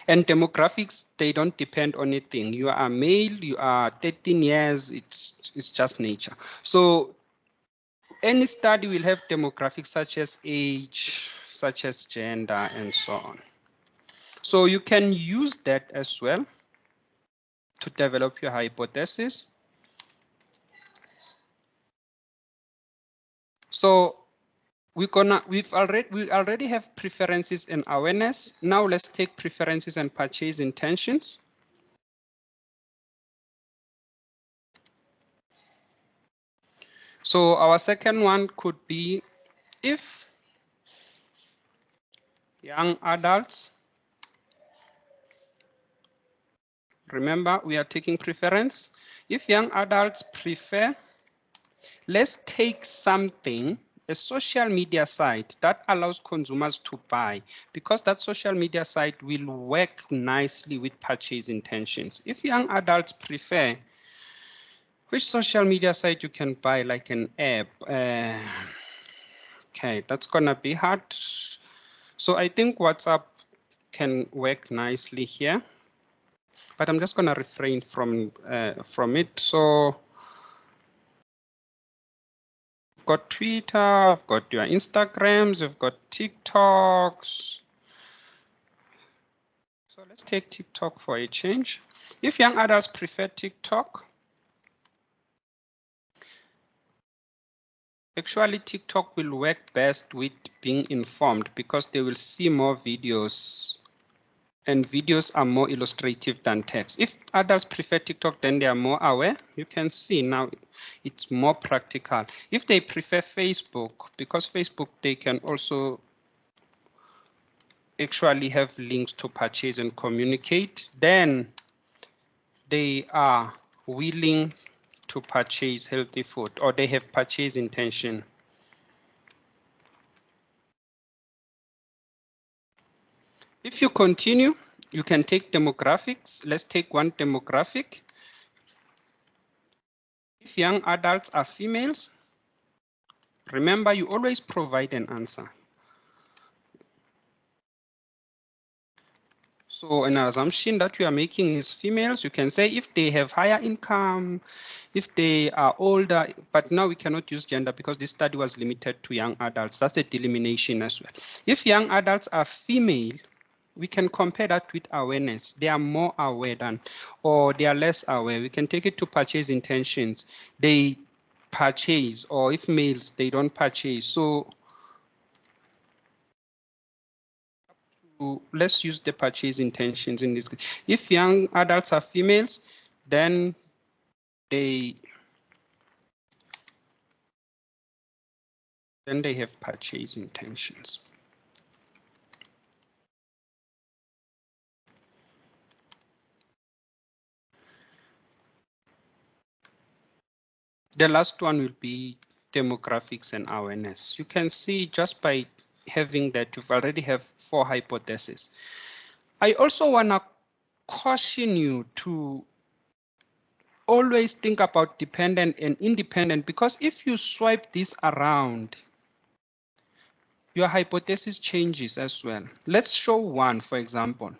And demographics, they don't depend on anything. You are male, you are 13 years, it's just nature. So any study will have demographics such as age, such as gender, and so on. So you can use that as well to develop your hypothesis. So we already have preferences and awareness. Now let's take preferences and purchase intentions. So our second one could be if young adults, remember we are taking preference. If young adults prefer, let's take something, a social media site that allows consumers to buy, because that social media site will work nicely with purchase intentions. If young adults prefer, which social media site you can buy, like an app? Okay, that's gonna be hard. So I think WhatsApp can work nicely here, but I'm just gonna refrain from it. So I've got Twitter, I've got your Instagrams, I've got TikToks. So let's take TikTok for a change. If young adults prefer TikTok, actually TikTok will work best with being informed because they will see more videos and videos are more illustrative than text. If adults prefer TikTok, then they are more aware. You can see now it's more practical. If they prefer Facebook, because Facebook, they can also actually have links to purchase and communicate, then they are willing to purchase healthy food or they have purchase intention. If you continue, you can take demographics. Let's take one demographic. If young adults are females, remember you always provide an answer. So an assumption that you are making is females. You can say if they have higher income, if they are older, but now we cannot use gender because this study was limited to young adults. That's a delimitation as well. If young adults are female, we can compare that with awareness. They are more aware than, or they are less aware. We can take it to purchase intentions. They purchase, or if males, they don't purchase. So let's use the purchase intentions in this case. If young adults are females, then they have purchase intentions. The last one will be demographics and awareness. You can see just by having that, you've already have 4 hypotheses. I also want to caution you to always think about dependent and independent, because if you swipe this around, your hypothesis changes as well. Let's show one, for example.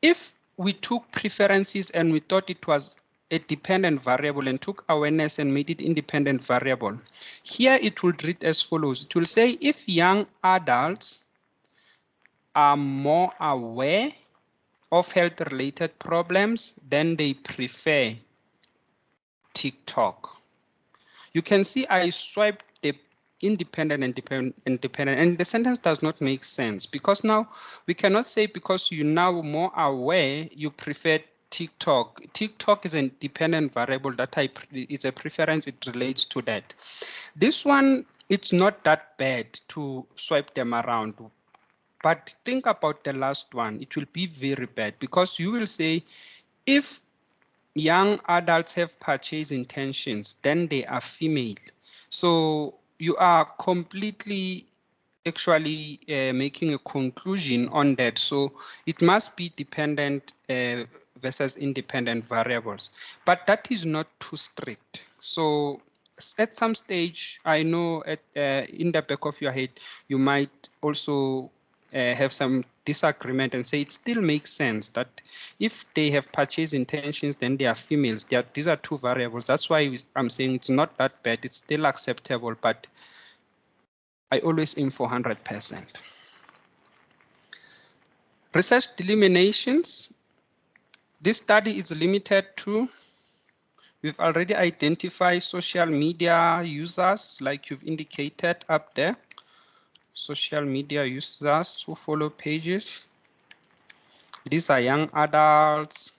If we took preferences and we thought it was a dependent variable and took awareness and made it independent variable, here it would read as follows. It will say if young adults are more aware of health-related problems, then they prefer TikTok. You can see I swiped the independent and dependent, and the sentence does not make sense because now we cannot say because you're now more aware you prefer TikTok. TikTok is a dependent variable that it's a preference, it relates to that. This one, it's not that bad to swipe them around, but think about the last one. It will be very bad because you will say if young adults have purchase intentions, then they are female. So you are completely actually making a conclusion on that. So it must be dependent versus independent variables, but that is not too strict. So at some stage, I know at in the back of your head, you might also have some disagreement and say it still makes sense that if they have purchase intentions, then they are females. These are 2 variables. That's why I'm saying it's not that bad. It's still acceptable, but I always aim for 100%. Research delimitations. This study is limited to, we've already identified social media users, like you've indicated up there. Social media users who follow pages. These are young adults.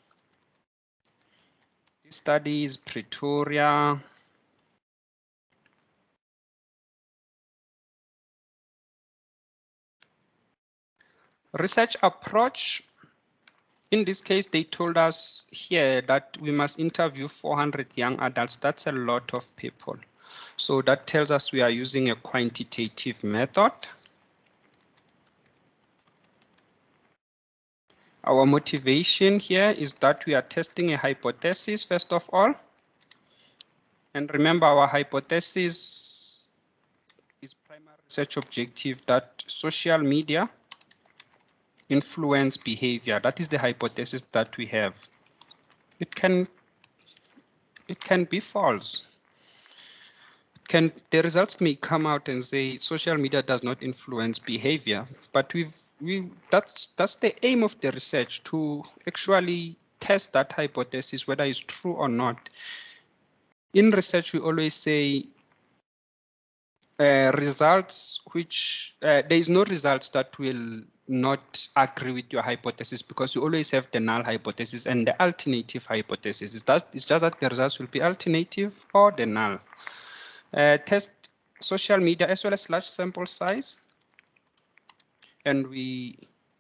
This study is Pretoria. Research approach. In this case, they told us here that we must interview 400 young adults. That's a lot of people. So that tells us we are using a quantitative method. Our motivation here is that we are testing a hypothesis, first of all. And remember, our hypothesis is primary research objective that social media influence behavior. That is the hypothesis that we have. It can be false. The results may come out and say social media does not influence behavior, but that's the aim of the research, to actually test that hypothesis whether it's true or not. In research, we always say results which there is no results that will not agree with your hypothesis, because you always have the null hypothesis and the alternative hypothesis. It's just that the results will be alternative or the null. Test social media as well as large sample size, and we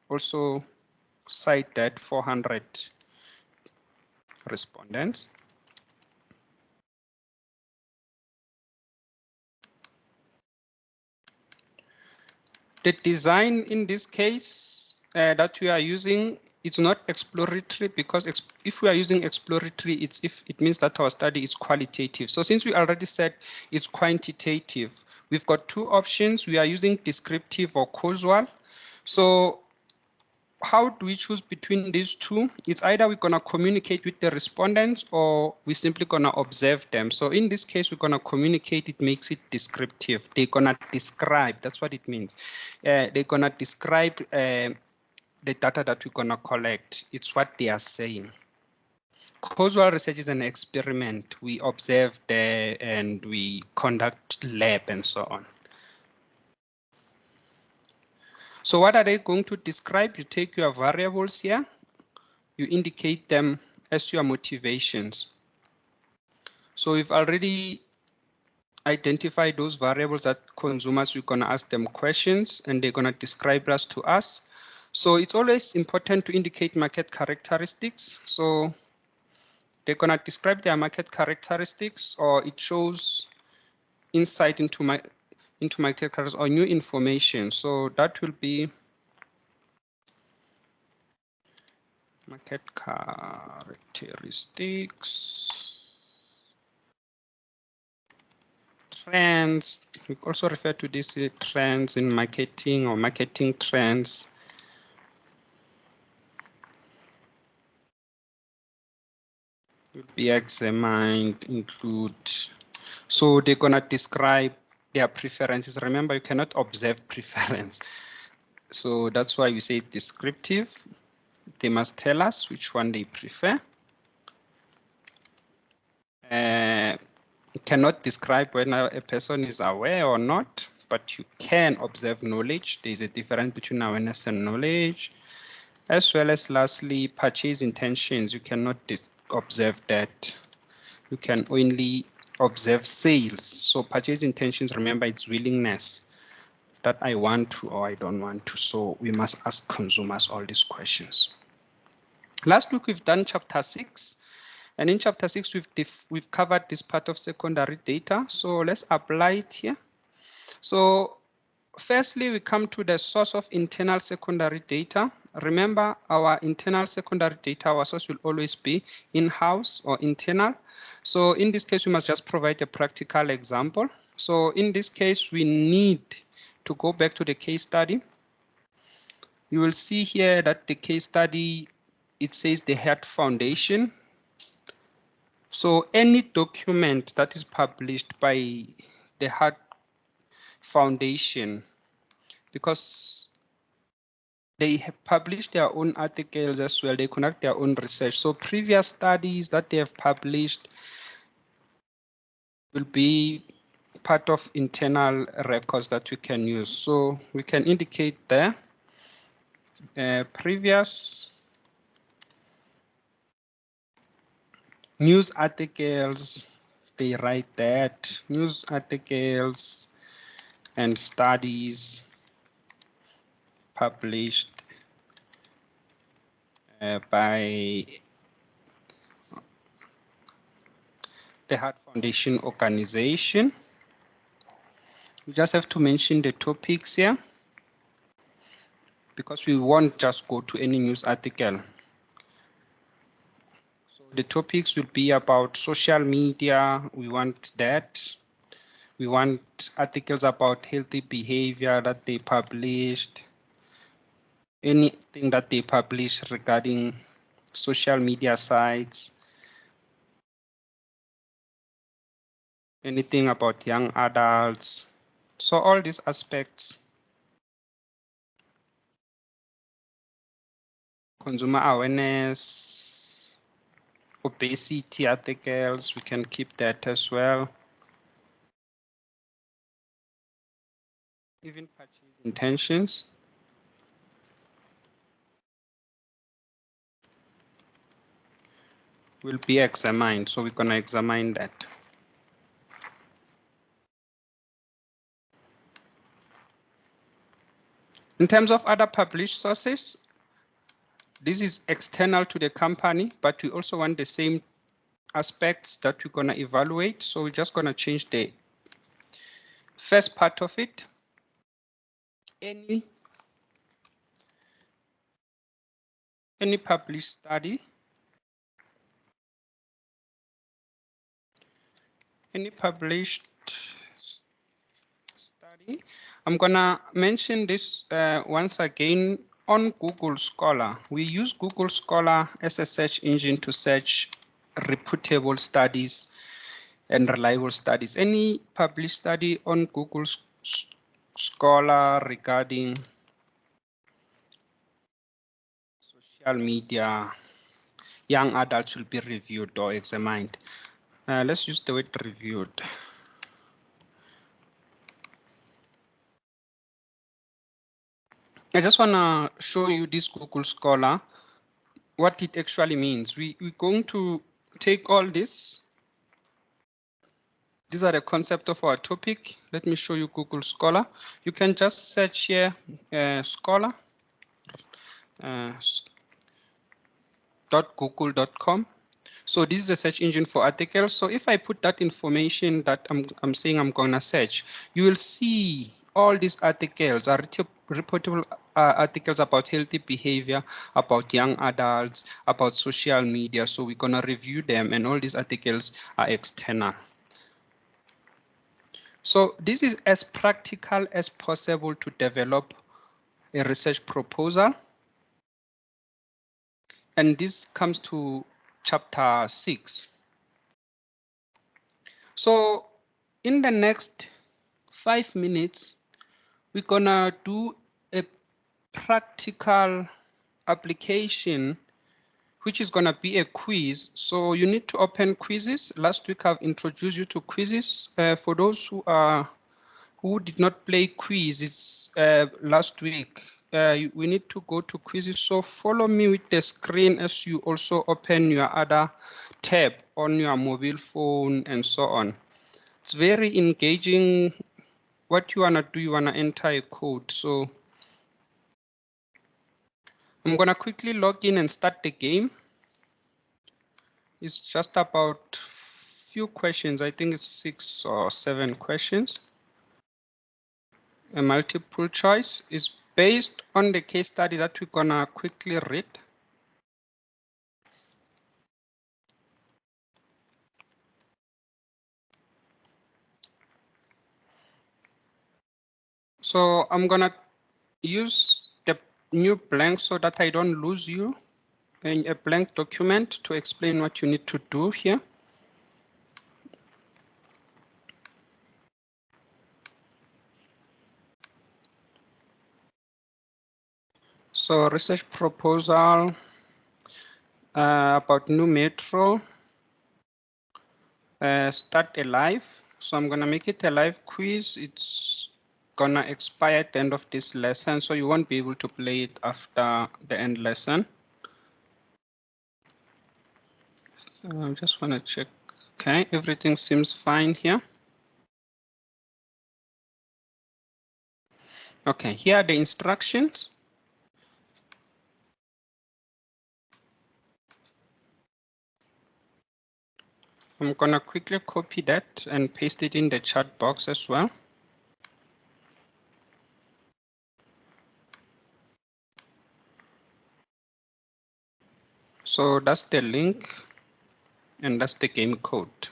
also cite that 400 respondents. The design in this case, that we are using, it's not exploratory, because if we are using exploratory, it means that our study is qualitative. So since we already said it's quantitative, we've got two options. We are using descriptive or causal. So how do we choose between these two? It's either we're going to communicate with the respondents or we're simply going to observe them. So in this case, we're going to communicate. It makes it descriptive. They're going to describe. That's what it means. They're going to describe the data that we're going to collect. It's what they are saying. Causal research is an experiment. We observe there and we conduct lab and so on. So what are they going to describe? You take your variables here. You indicate them as your motivations. So we've already identified those variables that consumers, we're going to ask them questions and they're going to describe us to us. So it's always important to indicate market characteristics. So they're going to describe their market characteristics, or it shows insight into market characteristics or new information. So that will be market characteristics, trends. We also refer to these trends in marketing or marketing trends. Will be examined, include. So they're going to describe their preferences. Remember, you cannot observe preference. So that's why we say it's descriptive. They must tell us which one they prefer. You cannot describe whether a person is aware or not, but you can observe knowledge. There's a difference between awareness and knowledge. As well as lastly, purchase intentions. You cannot observe that. You can only observe sales. So purchase intentions, remember, it's willingness, that I want to or I don't want to. So we must ask consumers all these questions. Last week we've done chapter 6, and in chapter 6 we've covered this part of secondary data. So let's apply it here. So firstly, we come to the source of internal secondary data. Remember, our internal secondary data, our source will always be in-house or internal. So in this case, we must just provide a practical example. So in this case, we need to go back to the case study. You will see here that the case study, it says the Heart Foundation. So any document that is published by the Heart Foundation, because they have published their own articles as well, they conduct their own research. So previous studies that they have published will be part of internal records that we can use. So we can indicate there previous news articles. They write that news articles and studies published by the Heart Foundation organization. We just have to mention the topics here, because we won't just go to any news article. So the topics will be about social media. We want that. We want articles about healthy behavior that they published. Anything that they publish regarding social media sites. Anything about young adults. So all these aspects. Consumer awareness, obesity articles, we can keep that as well. Even purchase intentions. Will be examined, so we're going to examine that. In terms of other published sources, this is external to the company, but we also want the same aspects that we're going to evaluate. So we're just going to change the first part of it. Any Any published study? Any published study? I'm gonna mention this once again on Google Scholar. We use Google Scholar as a search engine to search reputable studies and reliable studies. Any published study on Google Scholar regarding social media, young adults will be reviewed or examined. Let's use the word reviewed. I just want to show you this Google Scholar, what it actually means. We're going to take all this. These are the concept of our topic. Let me show you Google Scholar. You can just search here, Scholar. .google.com. So this is the search engine for articles. So if I put that information that I'm saying I'm going to search, you will see all these articles are reputable articles about healthy behavior, about young adults, about social media. So we're going to review them, and all these articles are external. So this is as practical as possible to develop a research proposal. And this comes to chapter 6. So in the next 5 minutes, we're gonna do a practical application, which is gonna be a quiz. So you need to open quizzes. Last week I've introduced you to quizzes. For those who did not play quizzes last week, we need to go to quizzes. So follow me with the screen as you also open your other tab on your mobile phone and so on. It's very engaging. What you wanna do, you wanna enter a code. So I'm gonna quickly log in and start the game. It's just about few questions. I think it's 6 or 7 questions. A multiple choice is based on the case study that we're gonna quickly read. So I'm gonna use the new blank so that I don't lose you in a blank document to explain what you need to do here. So research proposal about new metro, start a live. So I'm gonna make it a live quiz. It's gonna expire at the end of this lesson, so you won't be able to play it after the end lesson. So I just wanna check, okay, everything seems fine here. Okay, here are the instructions. I'm gonna quickly copy that and paste it in the chat box as well. So that's the link and that's the game code.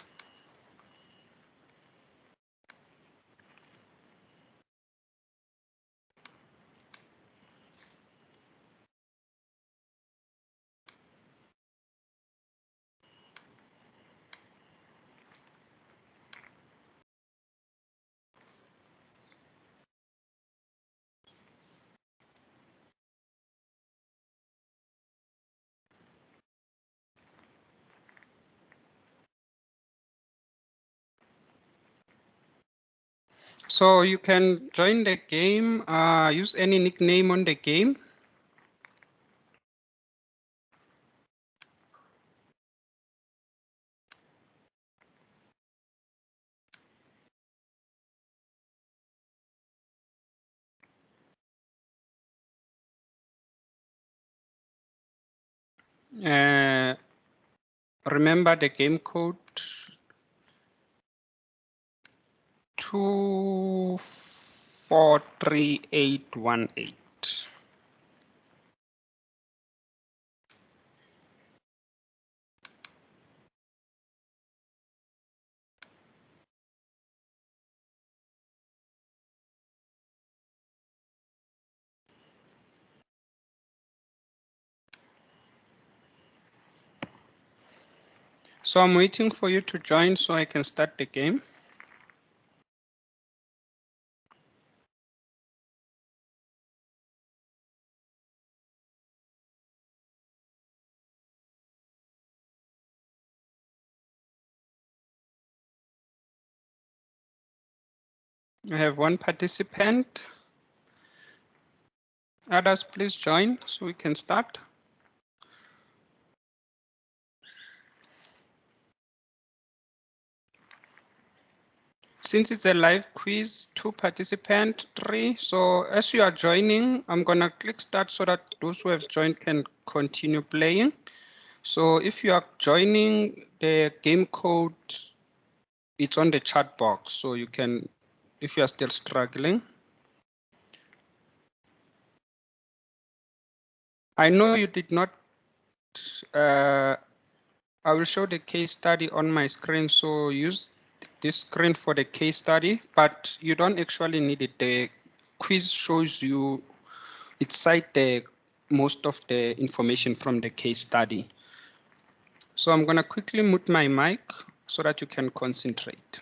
So you can join the game, use any nickname on the game. Remember the game code 243818. So I'm waiting for you to join so I can start the game. I have one participant. Others, please join so we can start. Since it's a live quiz, 2 participants, 3. So as you are joining, I'm gonna click start so that those who have joined can continue playing. So if you are joining, the game code, it's on the chat box. So you can, if you are still struggling. I know you did not, I will show the case study on my screen. So use this screen for the case study, but you don't actually need it. The quiz shows you, it cite the most of the information from the case study. So I'm gonna quickly mute my mic so that you can concentrate.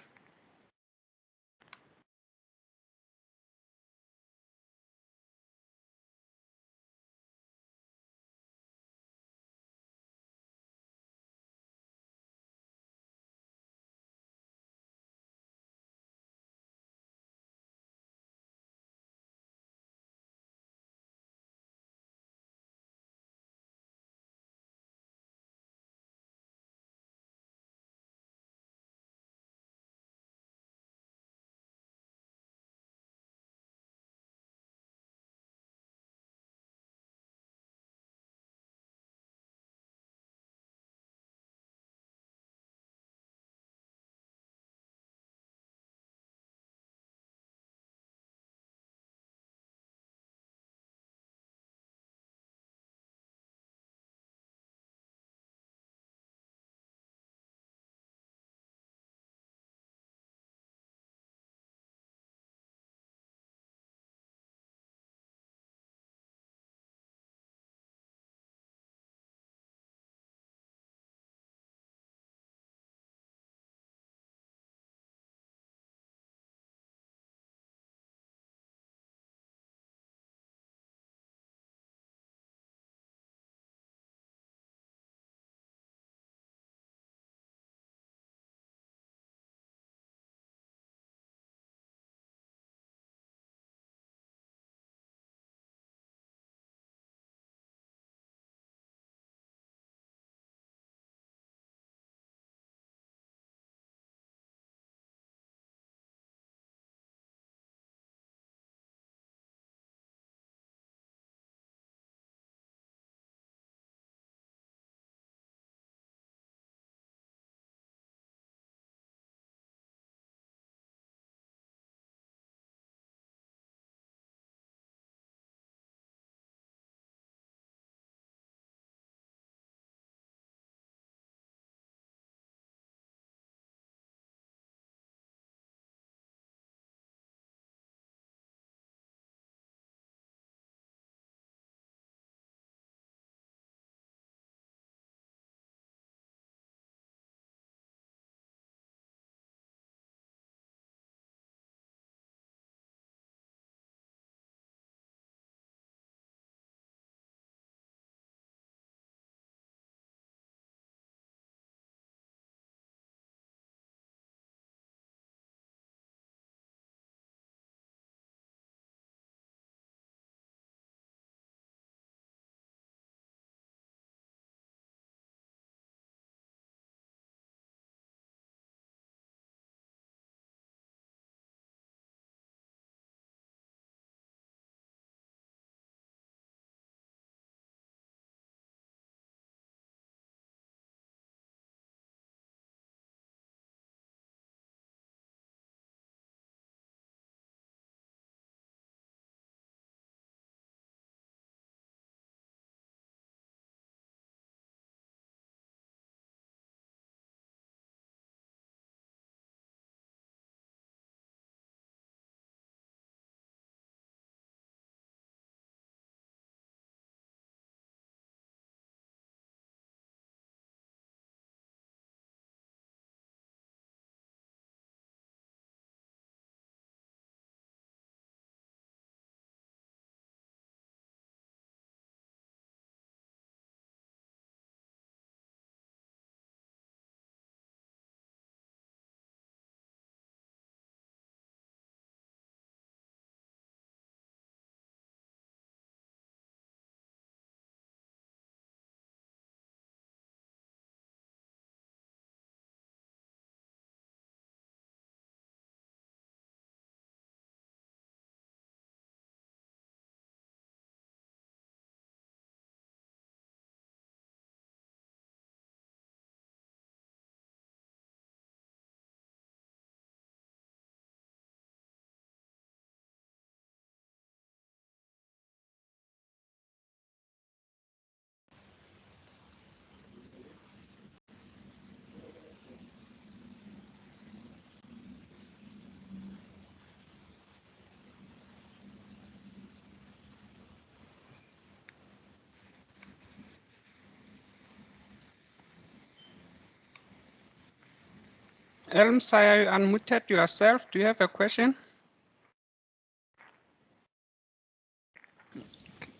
Elmsaya, you unmuted yourself. Do you have a question?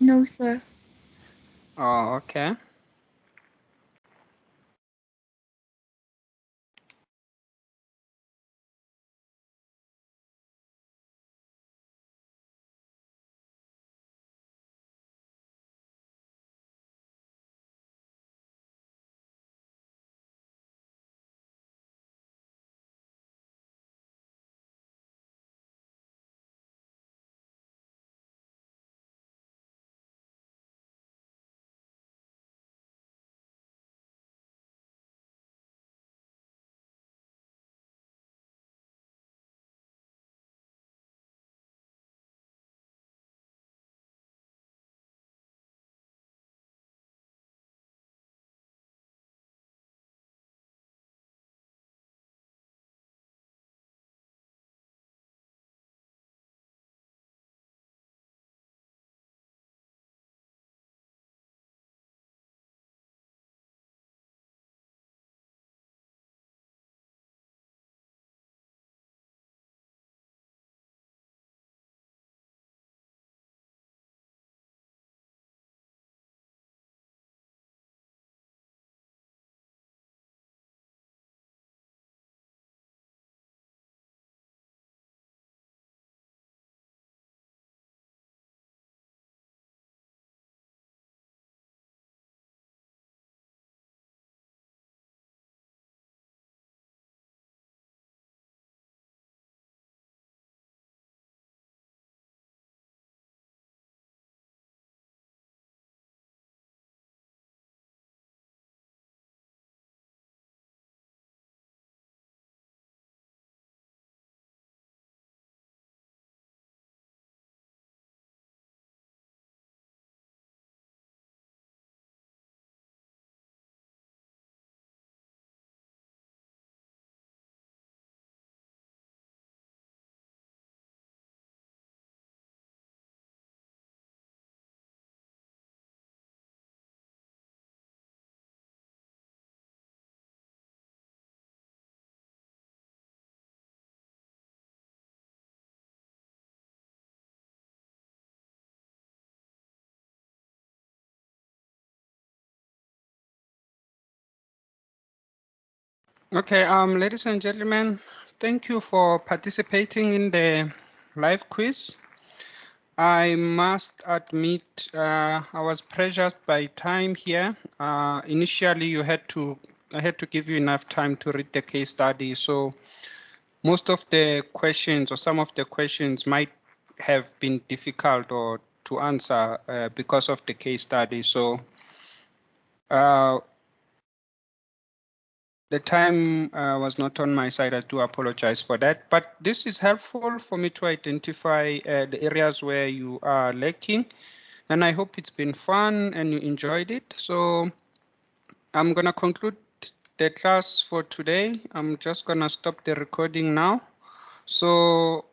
No, sir. Oh, okay. Okay, ladies and gentlemen, thank you for participating in the live quiz. I must admit, I was pressured by time here. Initially, I had to give you enough time to read the case study. So most of the questions or some of the questions might have been difficult or to answer because of the case study. So the time was not on my side. I do apologize for that. But this is helpful for me to identify the areas where you are lacking. And I hope it's been fun and you enjoyed it. So I'm going to conclude the class for today. I'm just going to stop the recording now. So